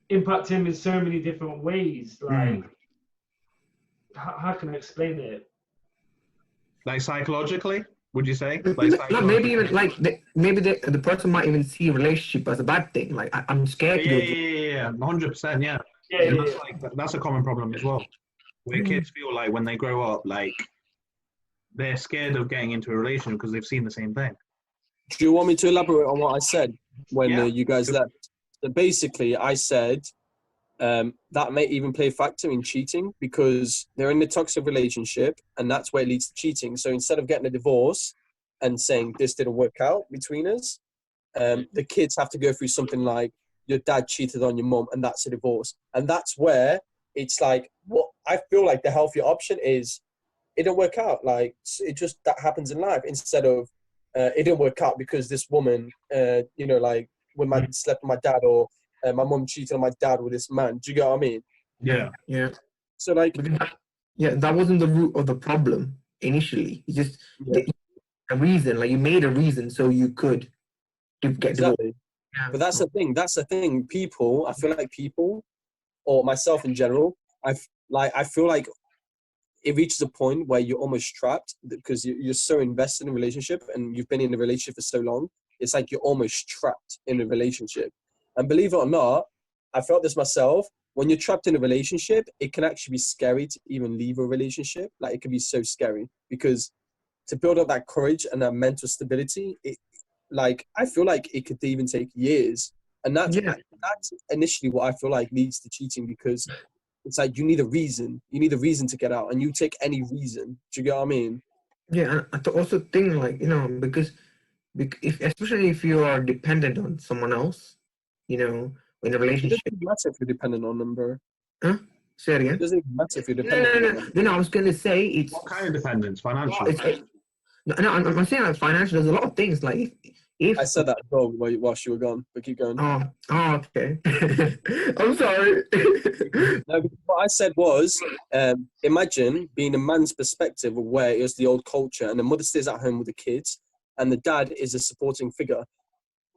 impact him in so many different ways. Like, how can I explain it? Like psychologically, would you say? No, maybe even like maybe the person might even see a relationship as a bad thing. Like I'm scared. Yeah, 100%. Yeah. That's a common problem as well. Where kids feel like when they grow up, like they're scared of getting into a relationship because they've seen the same thing. Do you want me to elaborate on what I said when you guys left? So basically, I said that may even play a factor in cheating because they're in a toxic relationship and that's where it leads to cheating. So instead of getting a divorce and saying this didn't work out between us, the kids have to go through something like your dad cheated on your mum and that's a divorce. And that's where it's like, what I feel like the healthier option is it didn't work out. Like it just, that happens in life instead of it didn't work out because this woman, like when I slept with my dad or my mum cheated on my dad with this man. Do you get what I mean? Yeah. Yeah. So like, that wasn't the root of the problem initially. It's just a reason. Like you made a reason so you could get divorced. Yeah. But that's the thing. That's the thing. People, I feel like people, or myself in general, I feel like it reaches a point where you're almost trapped because you're so invested in a relationship and you've been in a relationship for so long. It's like you're almost trapped in a relationship. And believe it or not, I felt this myself. When you're trapped in a relationship, it can actually be scary to even leave a relationship. Like it can be so scary because to build up that courage and that mental stability, I feel like it could even take years. And that's initially what I feel like leads to cheating because it's like you need a reason. You need a reason to get out and you take any reason. Do you get what I mean? Yeah, and I also think like, because especially if you are dependent on someone else, in a relationship. It doesn't matter if you're dependent on them, bro. Huh? Say it again. It doesn't even matter if you're dependent on them. No, I was going to say it's... What kind of dependence? Financial? No, I'm saying like financial. There's a lot of things like if I said that whilst you were gone, but keep going. Oh, okay. I'm sorry. No, what I said was, imagine being a man's perspective of where it was the old culture and the mother stays at home with the kids and the dad is a supporting figure.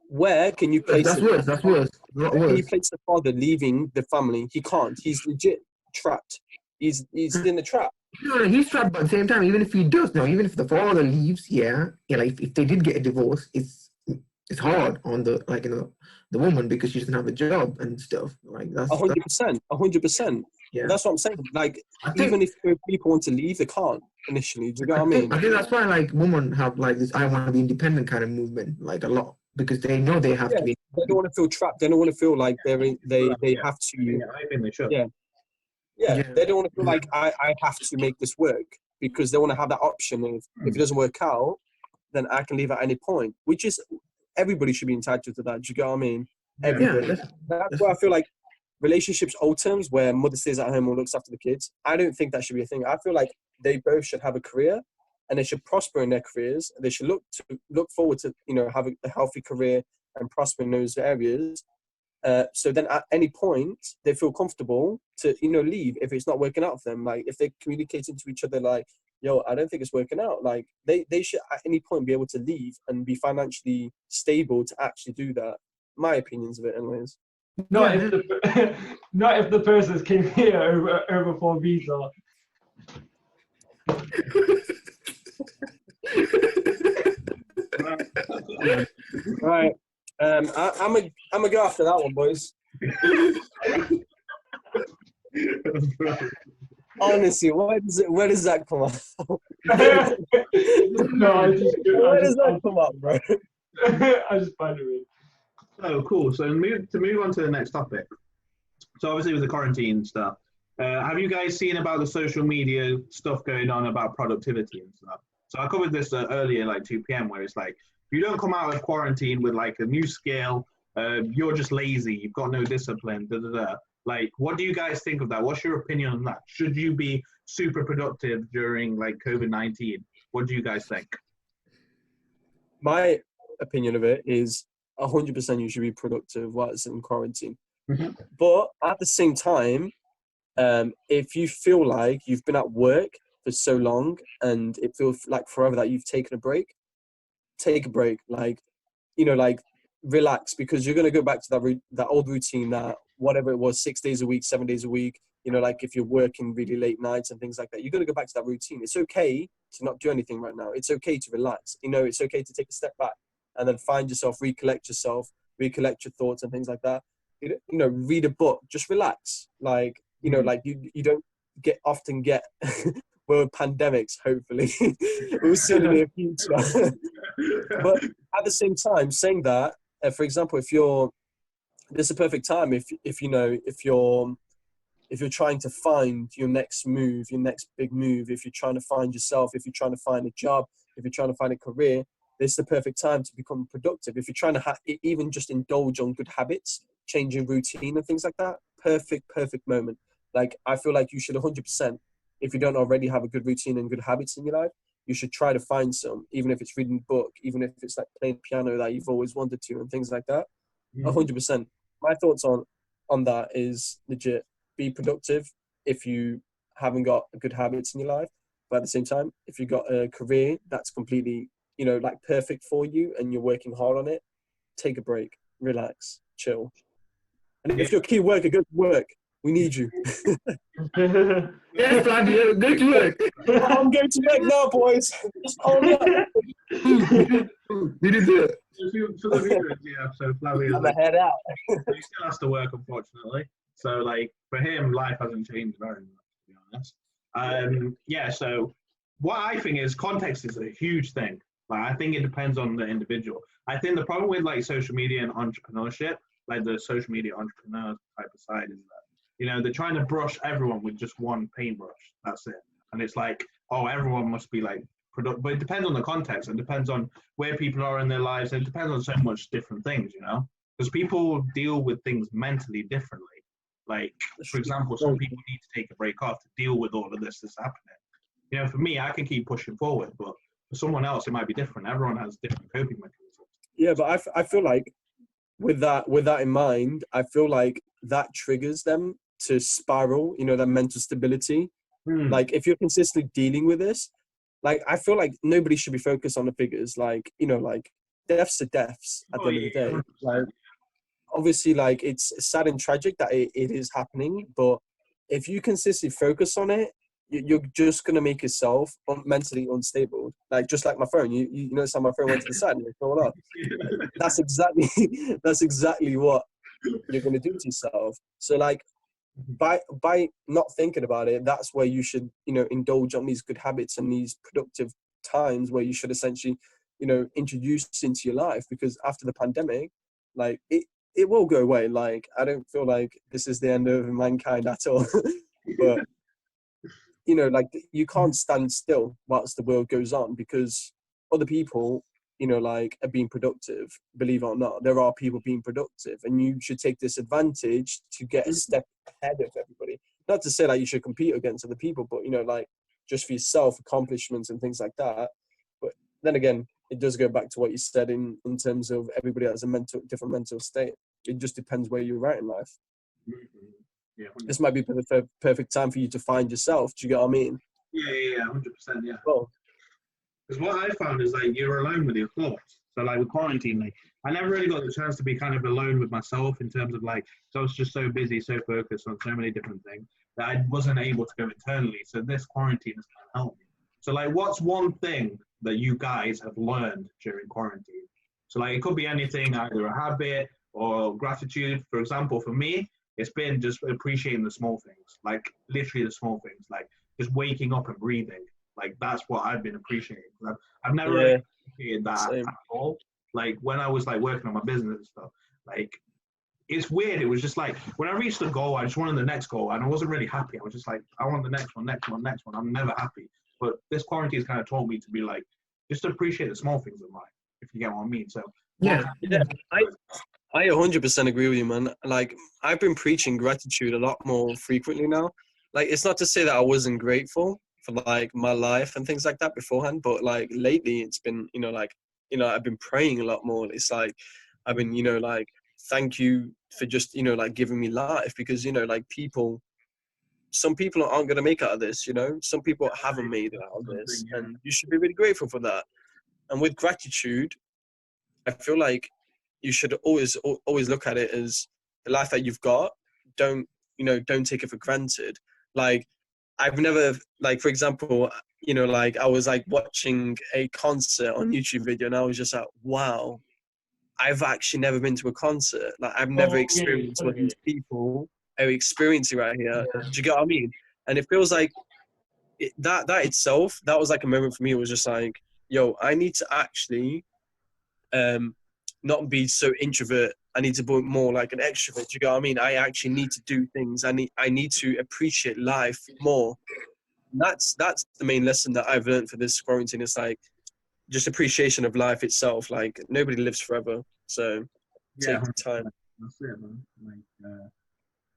Where can you place That's worse. Where can you place the father leaving the family? He can't. He's legit trapped. He's in the trap. No, he's trapped, but at the same time, even if he does, even if the father leaves, like if they did get a divorce, it's hard on the the woman because she doesn't have a job and stuff. Like that's 100%. Yeah, that's what I'm saying. Like even if people want to leave, they can't initially. Do you know what I mean? I think that's why like women have like this "I want to be independent" kind of movement, like a lot because they know they have to be. They don't want to feel trapped. They don't want to feel like they have to. I think they should. Yeah, they don't want to feel like I have to make this work because they want to have that option of if it doesn't work out, then I can leave at any point. Which is everybody should be entitled to that. Do you get what I mean? Everybody. That's why I feel like relationships old terms where mother stays at home or looks after the kids. I don't think that should be a thing. I feel like they both should have a career and they should prosper in their careers. They should look forward to have a healthy career and prosper in those areas. So then at any point they feel comfortable to leave if it's not working out for them. Like if they're communicating to each other like, yo, I don't think it's working out, like they should at any point be able to leave and be financially stable to actually do that. My opinions of it anyways. Not if the persons came here over for visa. Right. I'm a go after that one, boys. Honestly, where does that come up? No, Where does that come up, bro? I just find it weird. Oh, cool. So to move on to the next topic. So obviously with the quarantine stuff, have you guys seen about the social media stuff going on about productivity and stuff? So I covered this earlier, like 2 p.m., where it's like, if you don't come out of quarantine with like a new skill, you're just lazy, you've got no discipline, da da da. Like, what do you guys think of that? What's your opinion on that? Should you be super productive during like COVID-19? What do you guys think? My opinion of it is 100% you should be productive while it's in quarantine. Mm-hmm. But at the same time, if you feel like you've been at work for so long and it feels like forever that you've taken a break, take a break. Like, like relax, because you're going to go back to that old routine, that whatever it was, 6 days a week, 7 days a week, like if you're working really late nights and things like that, you're going to go back to that routine. It's okay to not do anything right now. It's okay to relax. It's okay to take a step back and then find yourself, recollect your thoughts and things like that. Read a book, just relax. Like, like you don't often get well, pandemics, hopefully. We'll see in the near future. But at the same time, saying that, for example, this is a perfect time if you're trying to find your next move, your next big move, if you're trying to find yourself, if you're trying to find a job, if you're trying to find a career, this is the perfect time to become productive. If you're trying to even just indulge on good habits, changing routine and things like that, perfect moment. Like, I feel like you should 100%, if you don't already have a good routine and good habits in your life, you should try to find some, even if it's reading a book, even if it's like playing piano that you've always wanted to and things like that. 100%. My thoughts on that is legit. Be productive if you haven't got good habits in your life. But at the same time, if you've got a career that's completely, like perfect for you and you're working hard on it, take a break, relax, chill. And if you're a key worker, go to work. We need you. Yes, Flavio, go to work. I'm going to work now, boys. Oh, no. We did it. For the viewers, yeah, so Flavio, I'm head out. he still has to work, unfortunately. So, like, for him, life hasn't changed very much, to be honest. Yeah, so what I think is context is a huge thing. Like, I think it depends on the individual. I think the problem with, like, social media and entrepreneurship, like the social media entrepreneur type of side, is that, they're trying to brush everyone with just one paintbrush. That's it. And it's like, oh, everyone must be, like, productive. But it depends on the context. It depends on where people are in their lives. And it depends on so much different things, Because people deal with things mentally differently. Like, for example, some people need to take a break off to deal with all of this that's happening. For me, I can keep pushing forward, but for someone else, it might be different. Everyone has different coping mechanisms. Yeah, but I feel like with that in mind, I feel like that triggers them to spiral, their mental stability. Like, if you're consistently dealing with this, like, I feel like nobody should be focused on the figures. Like, like, deaths are deaths at the end of the day. Like, obviously, like, it's sad and tragic that it is happening, but if you consistently focus on it, you're just going to make yourself mentally unstable. Like, just like my phone, you notice how my phone went to the side and it fell off. That's exactly what you're going to do to yourself. So, like, by not thinking about it, that's where you should, indulge on these good habits and these productive times where you should essentially, introduce into your life, because after the pandemic, like, it will go away. Like, I don't feel like this is the end of mankind at all. But, like, you can't stand still whilst the world goes on, because other people, like, are being productive. Believe it or not, there are people being productive, and you should take this advantage to get a step ahead of everybody. Not to say that you should compete against other people, but, like, just for yourself, accomplishments and things like that. But then again, it does go back to what you said in terms of everybody has a different mental state. It just depends where you're at in life. Yeah, this might be the perfect time for you to find yourself. Do you get what I mean? Yeah, 100%. Yeah. Well, because what I found is, like, you're alone with your thoughts. So, like, with quarantine, like, I never really got the chance to be kind of alone with myself in terms of, like, so I was just so busy, so focused on so many different things. that I wasn't able to go internally. So this quarantine has kind of helped me. So like, what's one thing that you guys have learned during quarantine? So like, it could be anything, either a habit or gratitude. For example, for me, it's been just appreciating the small things, like literally the small things, like just waking up and breathing. Like that's what I've been appreciating. I've never really appreciated that Same. at all. Like when I was like working on my business and stuff, like it's weird. It was just like when I reached the goal, I just wanted the next goal, and I wasn't really happy. I was just like, I want the next one, next one, next one. I'm never happy. But this quarantine's kind of taught me to be like, just appreciate the small things in life, if you get what I mean. So Yeah. I 100% agree with you, man. Like, I've been preaching gratitude a lot more frequently now. Like, it's not to say that I wasn't grateful for like my life and things like that beforehand, but like lately it's been, I've been praying a lot more. It's like I've been, like, thank you for just, like giving me life, because, like some people aren't going to make out of this, some people haven't made it out of this, and you should be really grateful for that. And with gratitude, I feel like you should always look at it as the life that you've got. Don't take it for granted. Like, I've never, like, for example, like I was like watching a concert on YouTube video, and I was just like, wow, I've actually never been to a concert. Like, I've never experienced what these people are experiencing right here. Yeah. Do you get what I mean? And it feels like that itself, that was like a moment for me. It was just like, yo, I need to actually not be so introvert. I need to be more like an extrovert. Do you get what I mean? I actually need to do things. I need to appreciate life more. And that's the main lesson that I've learned for this quarantine. It's like just appreciation of life itself. Like, nobody lives forever, so take the time. That's it, man. Like,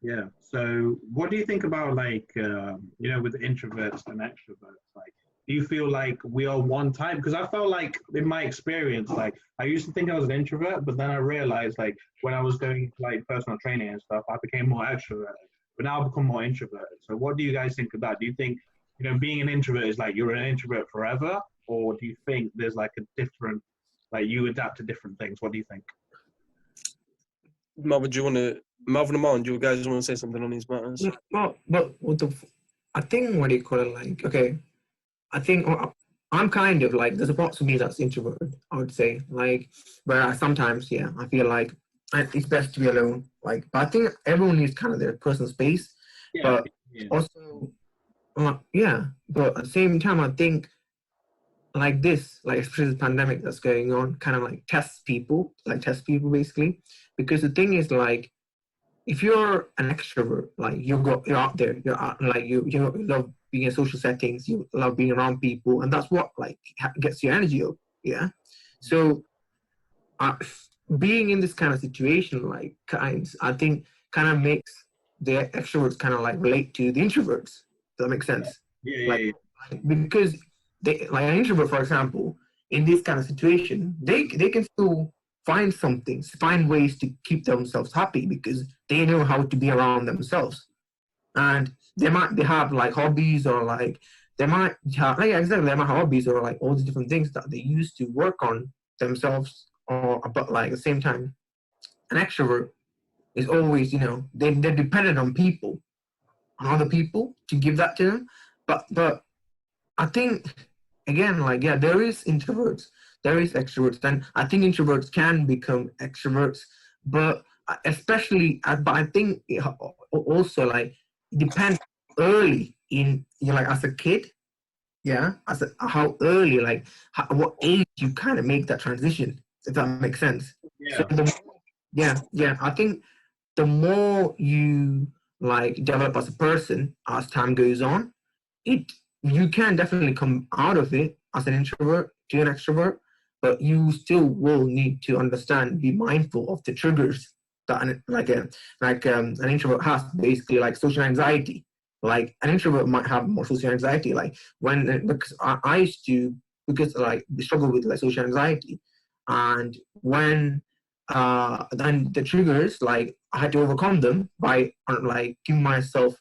yeah. So, what do you think about like, with introverts and extroverts? Like, do you feel like we are one type? Because I felt like in my experience, like I used to think I was an introvert, but then I realized like when I was going like personal training and stuff, I became more extroverted. But now I've become more introverted. So, what do you guys think of that? Do you think being an introvert is like you're an introvert forever, or do you think there's like a different, like you adapt to different things? What do you think? Marvin and Martin, do you guys want to say something on these matters? Well, I think what do you call it? Like, okay, I think I'm kind of like, there's a part of me that's introverted, I would say. Like, where I sometimes, I feel like it's best to be alone. Like, but I think everyone needs kind of their personal space. But also, but at the same time, I think like this, like especially the pandemic that's going on, kind of like tests people basically. Because the thing is, like, if you're an extrovert, like you're out there, you're out, like you love being in social settings, you love being around people, and that's what like gets your energy up. Yeah. So being in this kind of situation, like I think kind of makes the extroverts kind of like relate to the introverts. Does that make sense? Yeah. Because they, like an introvert, for example, in this kind of situation, they can still find ways to keep themselves happy because they know how to be around themselves. And they have like hobbies, or like they might have hobbies, or like all the different things that they use to work on themselves. But like at the same time, an extrovert is always, they're dependent on other people to give that to them. But I think again, like, there is introverts, there is extroverts, and I think introverts can become extroverts, but especially, but I think it also like depends early in, like as a kid, how early, like what age you kind of make that transition, if that makes sense. Yeah. So I think the more you like develop as a person as time goes on, you can definitely come out of it as an introvert to an extrovert, but you still will need to understand, be mindful of the triggers that an introvert has, basically like social anxiety. Like an introvert might have more social anxiety, like because I used to, because like struggle with like social anxiety, and when then the triggers, like I had to overcome them by like giving myself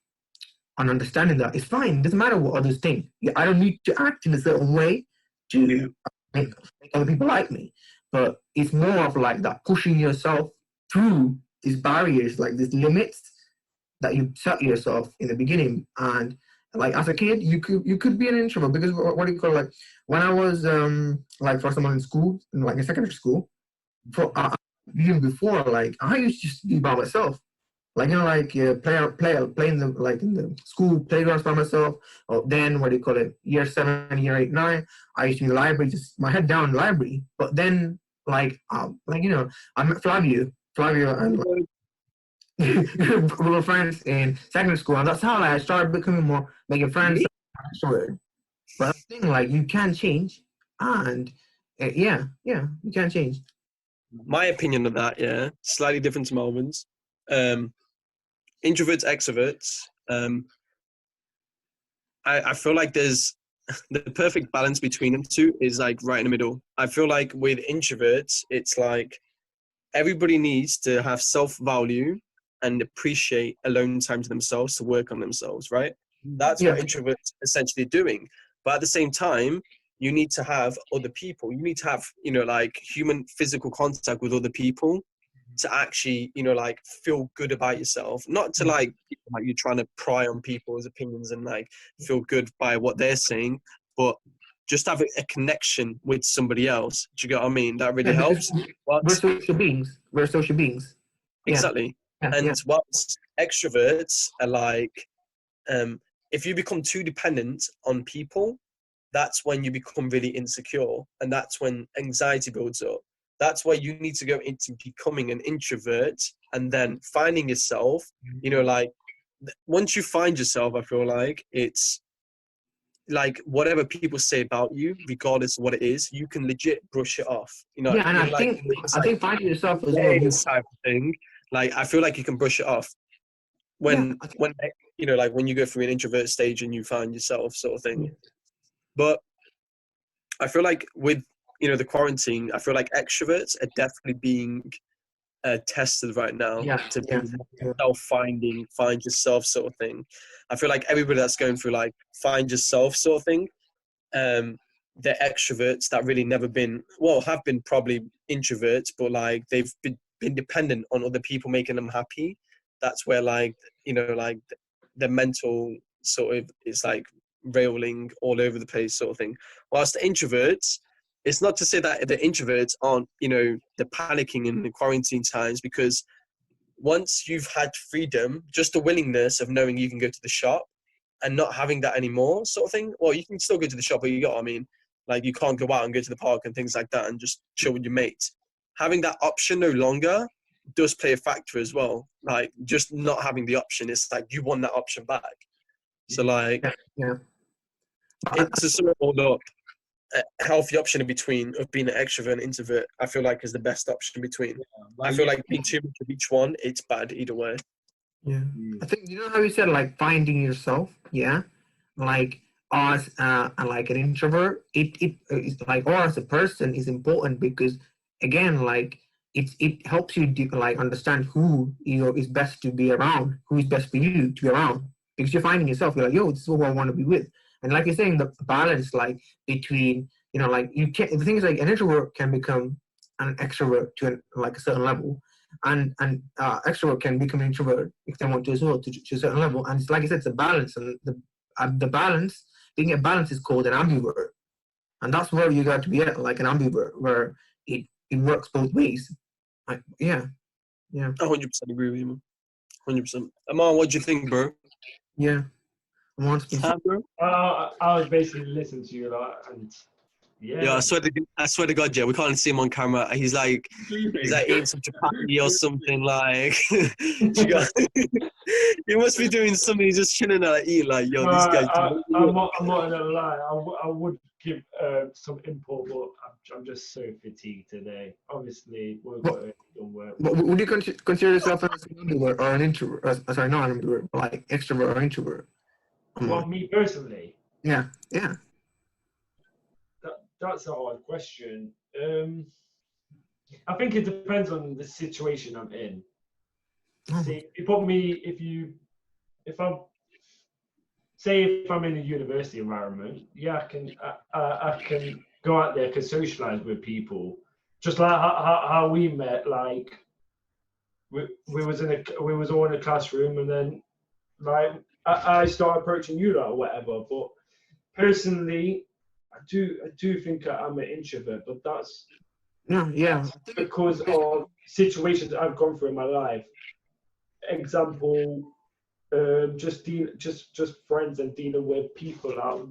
an understanding that it's fine, it doesn't matter what others think. I don't need to act in a certain way to make other people like me. But it's more of like that pushing yourself through these barriers, like these limits, that you set yourself in the beginning. And like as a kid, you could be an introvert because what do you call like when I was like for example in school, like in secondary school, for even before like I used to just be by myself. Like like play in the like in the school playgrounds by myself. Or then what do you call it? Year 7, year 8, 9. I used to be in the library, just my head down in the library. But then like I met Flavio, and we were friends in secondary school, and that's how like, I started becoming more making friends. Sure, but the thing like you can change, and yeah, you can change. My opinion of that, yeah, slightly different to Melvin's. Introverts, extroverts. I feel like there's the perfect balance between them two is like right in the middle. I feel like with introverts, it's like everybody needs to have self-value and appreciate alone time to themselves to work on themselves, right? That's what introverts essentially doing. But at the same time, you need to have other people. You need to have, like human physical contact with other people to actually, like feel good about yourself. Not to like you're trying to pry on people's opinions and like feel good by what they're saying, but just have a connection with somebody else. Do you get what I mean? That really helps. We're social beings. We're social beings. Exactly. And whilst extroverts are like, if you become too dependent on people, that's when you become really insecure, and that's when anxiety builds up. That's why you need to go into becoming an introvert and then finding yourself, like once you find yourself, I feel like it's like whatever people say about you, regardless of what it is, you can legit brush it off. And I think finding yourself as well, type of thing. Like I feel like you can brush it off when like when you go through an introvert stage and you find yourself, sort of thing. But I feel like with the quarantine, I feel like extroverts are definitely being tested right now to be self-finding, find yourself sort of thing. I feel like everybody that's going through like find yourself sort of thing, they're extroverts that really never have been probably introverts, but like they've been dependent on other people making them happy. That's where like like the mental sort of is like railing all over the place sort of thing. Whilst the introverts, it's not to say that the introverts aren't, they're panicking in the quarantine times, because once you've had freedom, just the willingness of knowing you can go to the shop and not having that anymore sort of thing. Well, you can still go to the shop, but like you can't go out and go to the park and things like that and just chill with your mates. Having that option no longer does play a factor as well. Like just not having the option, it's like you want that option back. So like, it's a sort of all up. A healthy option in between of being an extrovert and introvert, I feel like is the best option in between. I feel like being too much of each one, it's bad either way. I think how you said like finding yourself, like as like an introvert, it's like or as a person is important, because again like it helps you like understand who is best to be around, who is best for you to be around, because you're finding yourself. You're like, yo, this is who I want to be with. And like you're saying, the balance, like between, like you can't. The thing is, like an introvert can become an extrovert to like a certain level, and extrovert can become an introvert if they want to as well to a certain level. And it's like I said, it's a balance, and the balance, being a balance is called an ambivert, and that's where you got to be at, like an ambivert, where it works both ways. Like, yeah. I 100% agree with you, man. 100%. Aman, what do you think, bro? Yeah. I was basically listening to you lot, and I swear to God, we can't see him on camera. He's like eating some chapati or something. Like, he must be doing something. He's just chilling and eating. Like, yo, this guy. I'm not gonna lie. I would give some input, but I'm just so fatigued today. Obviously, we're going to work. Would you consider yourself as an ambivert or an introvert? Sorry, not an ambivert, but like extrovert or introvert? Well, me personally. Yeah. That's a hard question. I think it depends on the situation I'm in. See, if I'm in a university environment, I can go out there, can socialize with people, just like how we met, like we was all in a classroom, and then like I started approaching you lot or whatever. But personally, I do think I'm an introvert, but that's Yeah. because of situations that I've gone through in my life. Example, just friends and dealing with people out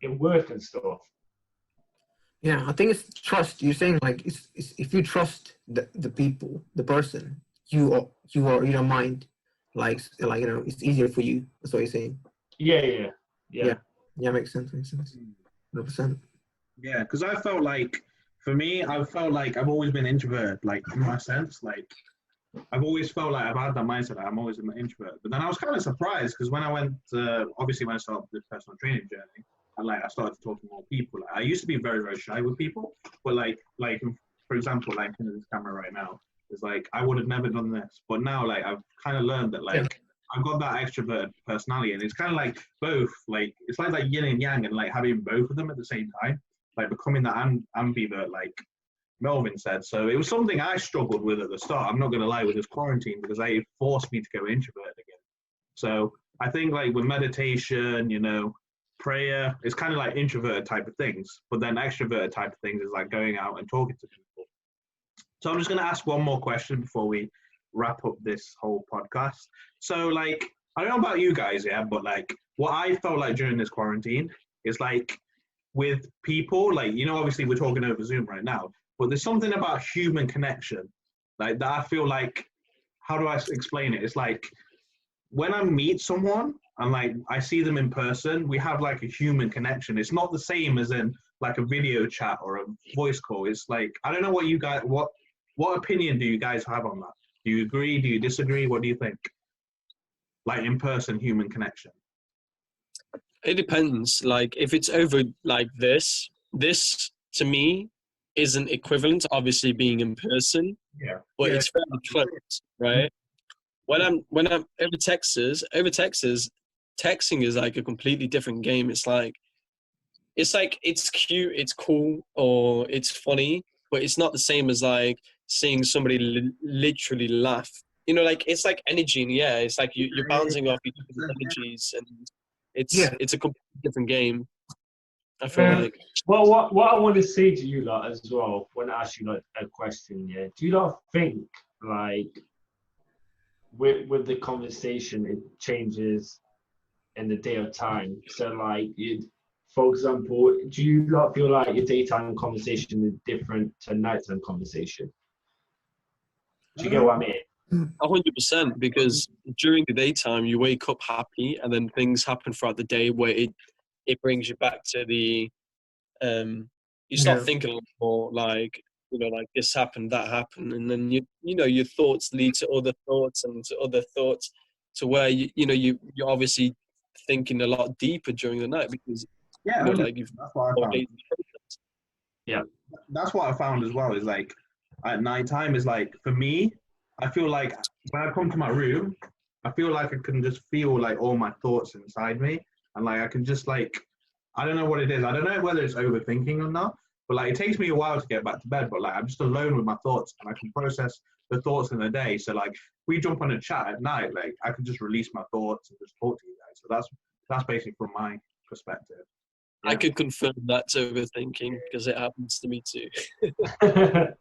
in work and stuff. Yeah, I think it's trust. You're saying like it's if you trust the people, the person, you don't mind, like it's easier for you. That's what you're saying. Yeah. Yeah, makes sense. 100%. Yeah, because I felt like, for me, I felt like I've always been introverted, like in my sense, like I've always felt like I've had that mindset that I'm always an introvert. But then I was kind of surprised because when I went, obviously when I started the personal training journey, and like I started to talk to more people. Like, I used to be very, very shy with people, but like for example, like in this camera right now, it's like I would have never done this, but now like I've kind of learned that like I've got that extrovert personality, and it's kind of like both, like it's like that yin and yang, and like having both of them at the same time, like becoming that ambivert, like Melvin said. So it was something I struggled with at the start. I'm not going to lie, with this quarantine, because it forced me to go introvert again. So I think like with meditation, prayer, it's kind of like introverted type of things, but then extroverted type of things is like going out and talking to people. So I'm just going to ask one more question before we wrap up this whole podcast. So like, I don't know about you guys, yeah, but like what I felt like during this quarantine is like with people, like, obviously we're talking over Zoom right now, but there's something about human connection, like that I feel like, how do I explain it? It's like when I meet someone and like I see them in person, we have like a human connection. It's not the same as in like a video chat or a voice call. It's like, I don't know what you guys, what opinion do you guys have on that? Do you agree? Do you disagree? What do you think? Like in person human connection. It depends. Like if it's over like this to me isn't equivalent to obviously being in person. Yeah. But it's fairly close, right? When I'm over Texas, texting is like a completely different game. It's like it's cute, it's cool, or it's funny, but it's not the same as like seeing somebody literally laugh. Like it's like energy in the air. It's like you're bouncing off each other's energies, and it's a completely different game. I feel like. Well, what I want to say to you lot as well, when I ask you like a question, yeah, do you not think like with the conversation it changes in the day or time? So like, for example, do you not feel like your daytime conversation is different to nighttime conversation? Do you get what I mean? 100%, because during the daytime you wake up happy, and then things happen throughout the day where it brings you back to the you start thinking more like like this happened, that happened, and then your thoughts lead to other thoughts and to other thoughts, to where you're obviously thinking a lot deeper during the night, because like you've that's what I found. Yeah, that's what I found as well, is like at nighttime is like, for me, I feel like when I come to my room, I feel like I can just feel like all my thoughts inside me, and like I can just like, I don't know what it is. I don't know whether it's overthinking or not, but like it takes me a while to get back to bed, but like I'm just alone with my thoughts, and I can process the thoughts in the day. So like we jump on a chat at night, like I can just release my thoughts and just talk to you guys. So that's basically from my perspective. I could confirm that's overthinking, because it happens to me too. It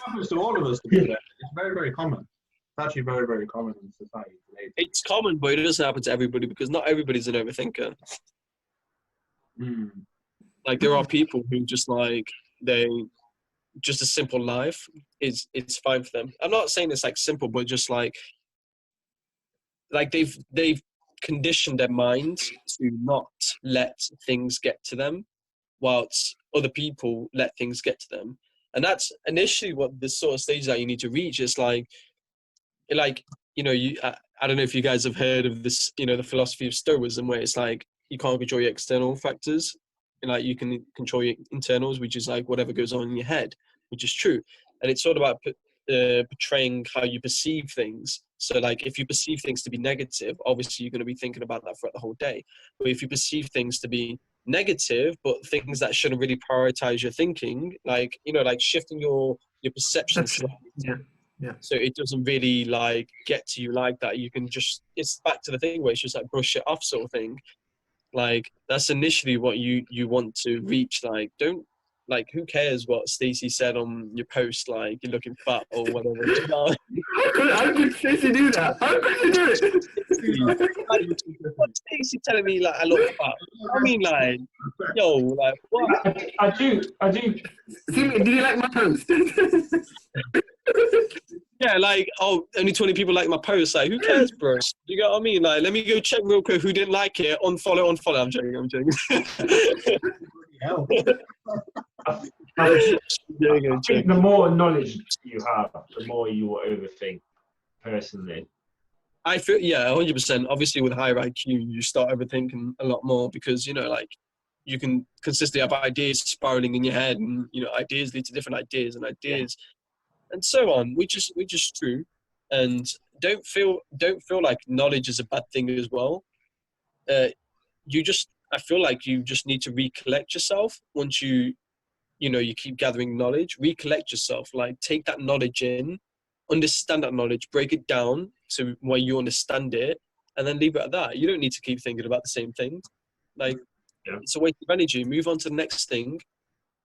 happens to all of us, to be fair. It's very, very common. It's actually very, very common in society today. It's common, but it doesn't happen to everybody, because not everybody's an overthinker. Like there are people who just like just a simple life it's fine for them. I'm not saying it's like simple, but just like they've conditioned their minds to not let things get to them, whilst other people let things get to them. And that's initially what the sort of stage that you need to reach. Is like I don't know if you guys have heard of this, the philosophy of Stoicism, where it's like you can't control your external factors, and like you can control your internals, which is like whatever goes on in your head, which is true. And it's sort of about portraying how you perceive things. So like if you perceive things to be negative, obviously you're going to be thinking about that throughout the whole day. But if you perceive things to be negative, but things that shouldn't really prioritize your thinking, like like shifting your perception slightly, Yeah. So it doesn't really like get to you like that. You can just, it's back to the thing where it's just like brush it off sort of thing. Like that's initially what you want to reach. Like don't, like who cares what Stacey said on your post, like you're looking fat or whatever. How could Stacey do that? How could you do it? Like, what's Stacey telling me like I look fat? I mean like, yo, like what? I do. See me, did you like my post? Yeah, like, oh, only 20 people like my post. Like, who cares, bro? You get what I mean? Like, let me go check real quick who didn't like it. Unfollow. I'm joking. I think the more knowledge you have, the more you will overthink, personally. I feel, yeah, 100%. Obviously, with higher IQ, you start overthinking a lot more because, you know, like, you can consistently have ideas spiraling in your head and, you know, ideas lead to different ideas and ideas. Yeah. And so on, which is true, and don't feel like knowledge is a bad thing as well. I feel like you just need to recollect yourself once you keep gathering knowledge. Recollect yourself, like take that knowledge in, understand that knowledge, break it down to where you understand it, and then leave it at that. You don't need to keep thinking about the same thing. Like it's a waste of energy. Move on to the next thing,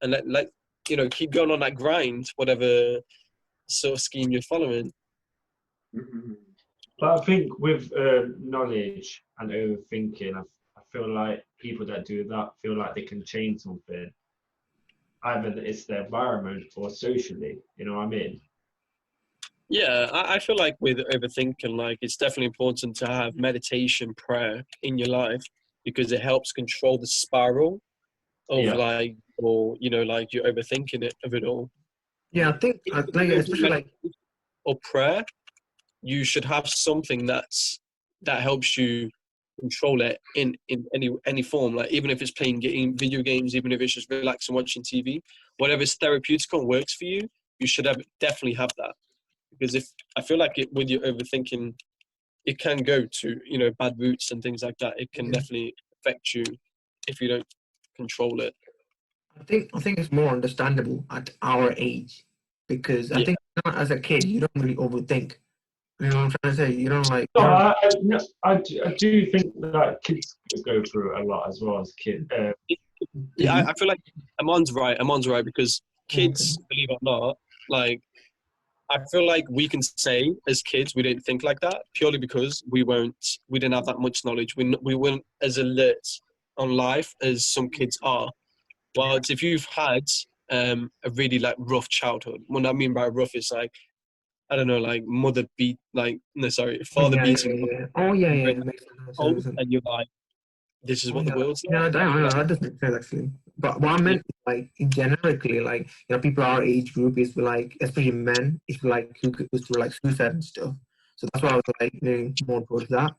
and let keep going on that grind, whatever sort of scheme you're following. But I think with knowledge and overthinking, I feel like people that do that feel like they can change something. Either it's their environment or socially, you know what I mean? Yeah, I feel like with overthinking, like it's definitely important to have meditation, prayer in your life because it helps control the spiral of like, or like you're overthinking it of it all. Yeah, I think like especially like or prayer, you should have something that helps you control it in any form. Like even if it's playing video games, even if it's just relaxing watching TV, whatever is therapeutic and works for you, you should definitely have that. Because I feel like with your overthinking, it can go to bad routes and things like that. It can definitely affect you if you don't control it. I think it's more understandable at our age because I think as a kid you don't really overthink. You know what I'm trying to say? You don't like. No, I do think that kids go through a lot as well as kids. I feel like Amon's right because kids, believe it or not, like I feel like we can say as kids we didn't think like that purely because we didn't have that much knowledge. We weren't as alert on life as some kids are. But if you've had a really like rough childhood, what I mean by rough is like, I don't know, like father beating. Yeah. Oh yeah. And you're like, this is what the world's like. Yeah, that doesn't make sense actually. But what I meant is like generically, like people our age group is like, especially men, is like who goes through like suicide and stuff. So that's why I was like leaning more towards that.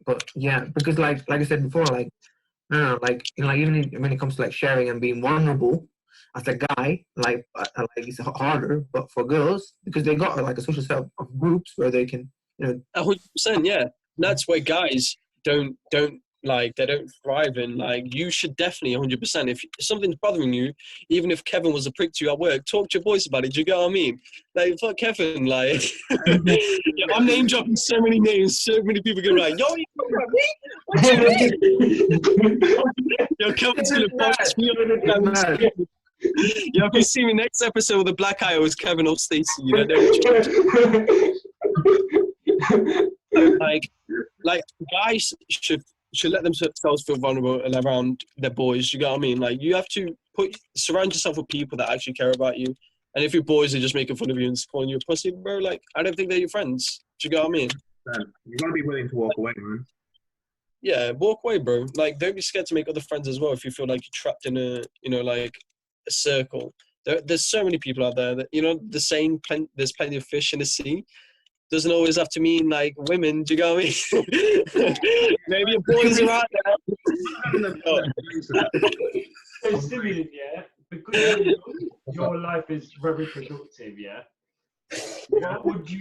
But yeah, because like I said before, like like even when it comes to like sharing and being vulnerable as a guy, like it's harder, but for girls because they got like a social set of groups where they can 100%, yeah. That's where guys don't like, they don't thrive in. Like you should definitely 100%, if something's bothering you, even if Kevin was a prick to you at work, talk to your boys about it. Do you get what I mean? Like fuck Kevin, like I'm name dropping so many names, so many people gonna be like, yo, you talking about me? What you mean? Yo, Kevin's gonna box me up. Yo, if you see me next episode with a black eye, it was Kevin or Stacey. Like guys should let themselves feel vulnerable around their boys. You get what I mean? Like you have to surround yourself with people that actually care about you. And if your boys are just making fun of you and calling you a pussy, bro, like I don't think they're your friends. Do you get what I mean? You gotta be willing to walk away, man. Yeah, walk away, bro. Like don't be scared to make other friends as well if you feel like you're trapped in a like a circle. There's so many people out there that the saying, there's plenty of fish in the sea. Doesn't always have to mean like women. Do you get what I mean? Maybe your boys are out there. So Simeon, because your life is very productive, do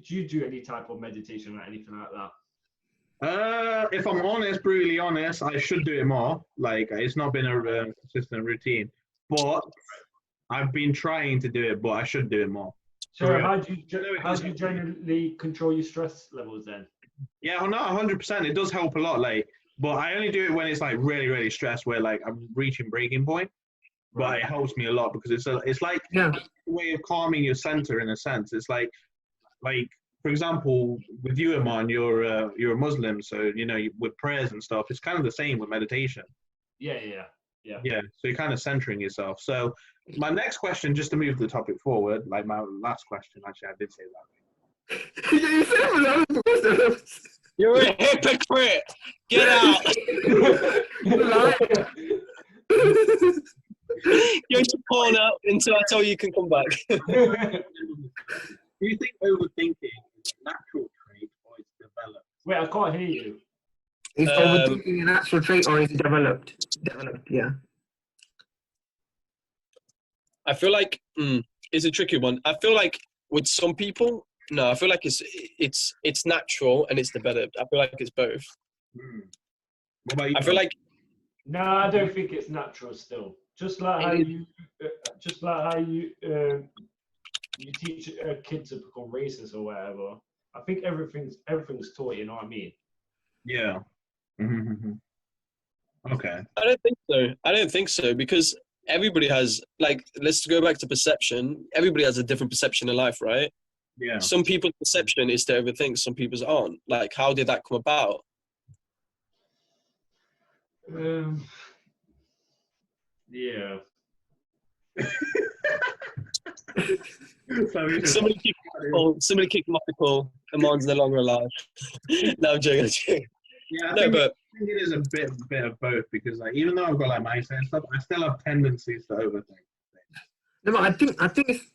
you do any type of meditation or anything like that? If I'm honest, brutally honest, I should do it more. Like it's not been a consistent routine, but I've been trying to do it, but I should do it more. So how do you generally control your stress levels then? Yeah, well, no, 100%. It does help a lot. Like, but I only do it when it's like really, really stressed, where like I'm reaching breaking point. But it helps me a lot because it's like a way of calming your center in a sense. It's like for example, with you, Iman, you're a Muslim, so you know with prayers and stuff, it's kind of the same with meditation. Yeah. Yeah, so you're kind of centering yourself. So my next question, just to move the topic forward, like my last question, actually, I did say that. You said it. You're a hypocrite. Get out. Go to corner until I tell you can come back. Do you think overthinking is a natural trait or it's developed? Wait, I can't hear you. Is overthinking a natural trait or is it developed? Developed, yeah. I feel like it's a tricky one. I feel like with some people, no, I feel like it's natural and it's developed. I feel like it's both. What about you? I feel like No, I don't think it's natural still. Just like how you teach a kid to become racist or whatever. I think everything's taught. You know what I mean? Yeah. Okay. I don't think so because everybody has, like, let's go back to perception. Everybody has a different perception in life, right? Yeah. Some people's perception is to overthink, some people's aren't. Like, how did that come about? Yeah. Somebody kicked him off the call. Amon's no longer alive. No, I'm joking. Yeah, I think it is a bit of both because like even though I've got like mindset and stuff, I still have tendencies to overthink. No, I think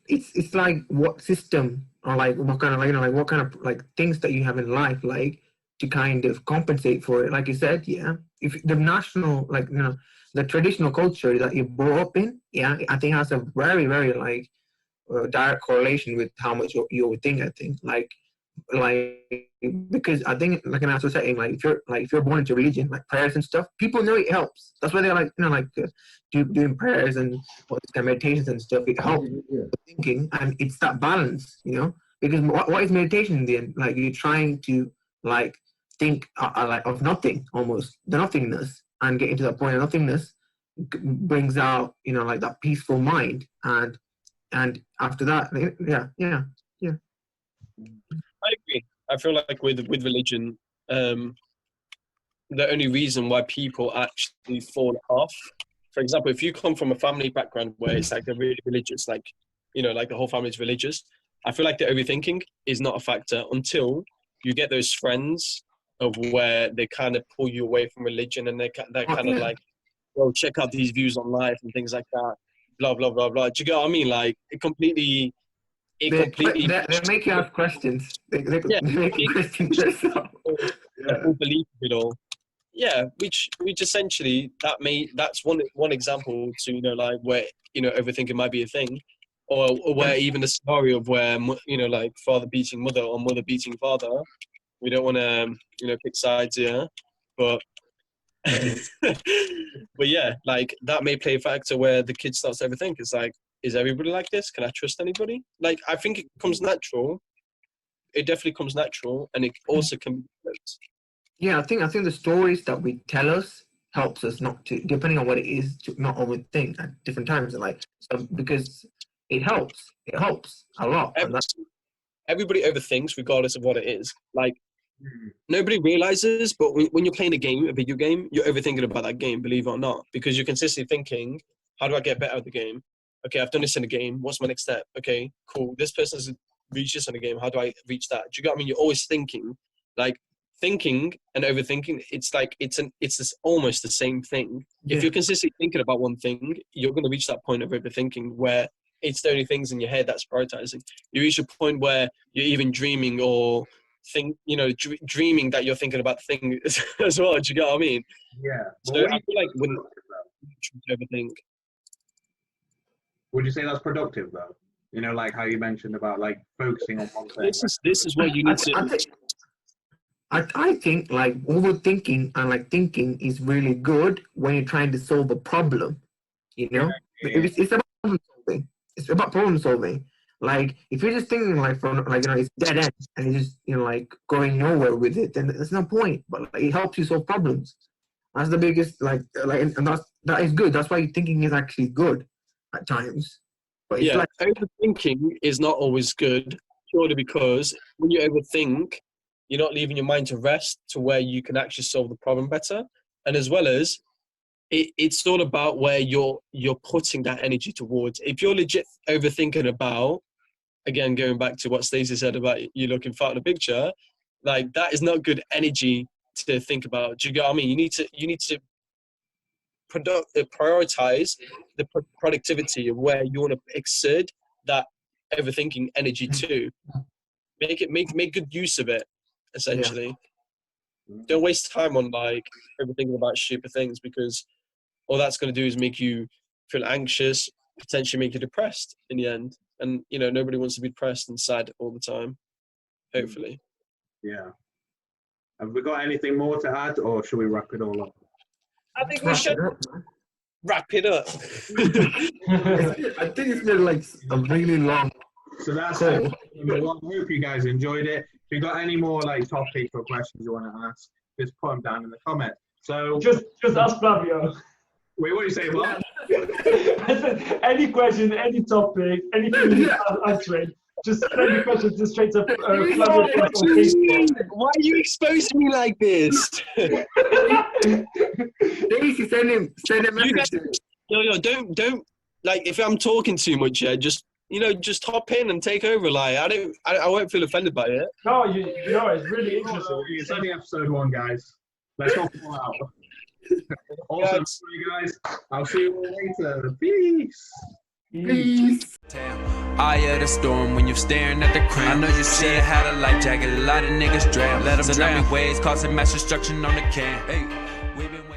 it's like what system or like what kind of like like what kind of like things that you have in life like to kind of compensate for it. Like you said, yeah. If the national like the traditional culture that you grew up in, yeah, I think has a very very like direct correlation with how much you overthink. I think like because I think like I was saying like if you're born into religion like prayers and stuff, people know it helps. That's why they're like doing prayers and all these kind of meditations and stuff. It helps thinking and it's that balance, because what is meditation in the end? Like you're trying to like think like of nothing, almost the nothingness, and get into that point of nothingness brings out like that peaceful mind and after that yeah. I agree. I feel like with religion, the only reason why people actually fall off, for example, if you come from a family background where it's like they're really religious, like like the whole family is religious, I feel like the overthinking is not a factor until you get those friends of where they kind of pull you away from religion and they're kind of like, well, check out these views on life and things like that, blah blah blah blah. Do you get what I mean? Like it completely. They make you ask questions. They make you question yourself. Full belief of it all. Yeah, which essentially that's one example to like where overthinking might be a thing, or where even a scenario of where like father beating mother or mother beating father. We don't want to pick sides here, but but yeah, like that may play a factor where the kid starts to overthink. It's like, is everybody like this? Can I trust anybody? Like, I think it comes natural. It definitely comes natural, and it also can be flipped. Yeah, I think the stories that we tell us helps us not to, depending on what it is, to not overthink at different times. Like, so because it helps a lot. Everybody overthinks regardless of what it is. Like, nobody realizes, but when you're playing a video game, you're overthinking about that game, believe it or not, because you're consistently thinking, how do I get better at the game? Okay, I've done this in the game. What's my next step? Okay, cool. This person's reached this in the game. How do I reach that? Do you get what I mean? You're always thinking. Like, thinking and overthinking, it's like it's almost the same thing. Yeah. If you're consistently thinking about one thing, you're going to reach that point of overthinking where it's the only things in your head that's prioritizing. You reach a point where you're even dreaming or dreaming that you're thinking about the thing as well. Do you get what I mean? Yeah. So I feel like when you overthink. Would you say that's productive though? Like how you mentioned about like focusing on one thing. This is what you need to. I think like overthinking and like thinking is really good when you're trying to solve a problem. It's about problem solving. It's about problem solving. Like if you're just thinking like from like it's dead end and you're just like going nowhere with it, then there's no point. But like, it helps you solve problems. That's the biggest and that is good. That's why thinking is actually good at times. But it's Yeah, overthinking is not always good, purely because when you overthink, you're not leaving your mind to rest to where you can actually solve the problem better. And as well as it's all about where you're putting that energy towards. If you're legit overthinking about, again, going back to what Stacey said about you looking fat in the picture, like that is not good energy to think about. Do you get what I mean? You need to prioritize the productivity of where you want to exert that overthinking energy to. Make good use of it, essentially. Yeah. Don't waste time on like overthinking about stupid things, because all that's going to do is make you feel anxious, potentially make you depressed in the end. And nobody wants to be depressed and sad all the time. Hopefully. Yeah. Have we got anything more to add, or should we wrap it all up? I think we should wrap it up. I think it's been like a really long. So that's it. I hope you guys enjoyed it. If you got any more like topics or questions you want to ask, just put them down in the comments. So just ask Flavio. Wait, what do you say, Bob? I said any question, any topic, anything you are answering, just send the questions just straight to Flavio on Facebook. Why are you exposing me like this? Daisy, send him a message. Yo, don't like if I'm talking too much, just hop in and take over. Like I won't feel offended by it. No, it's really interesting. It's only episode 1, guys. Let's not fall out. Also, guys, I'll see you all later. Peace. Peace. Eye of the storm when you're staring at the crown. I know you said had a life jacket, a lot of niggas drown. Let them drown. Tsunami waves causing mass destruction on the can. Hey.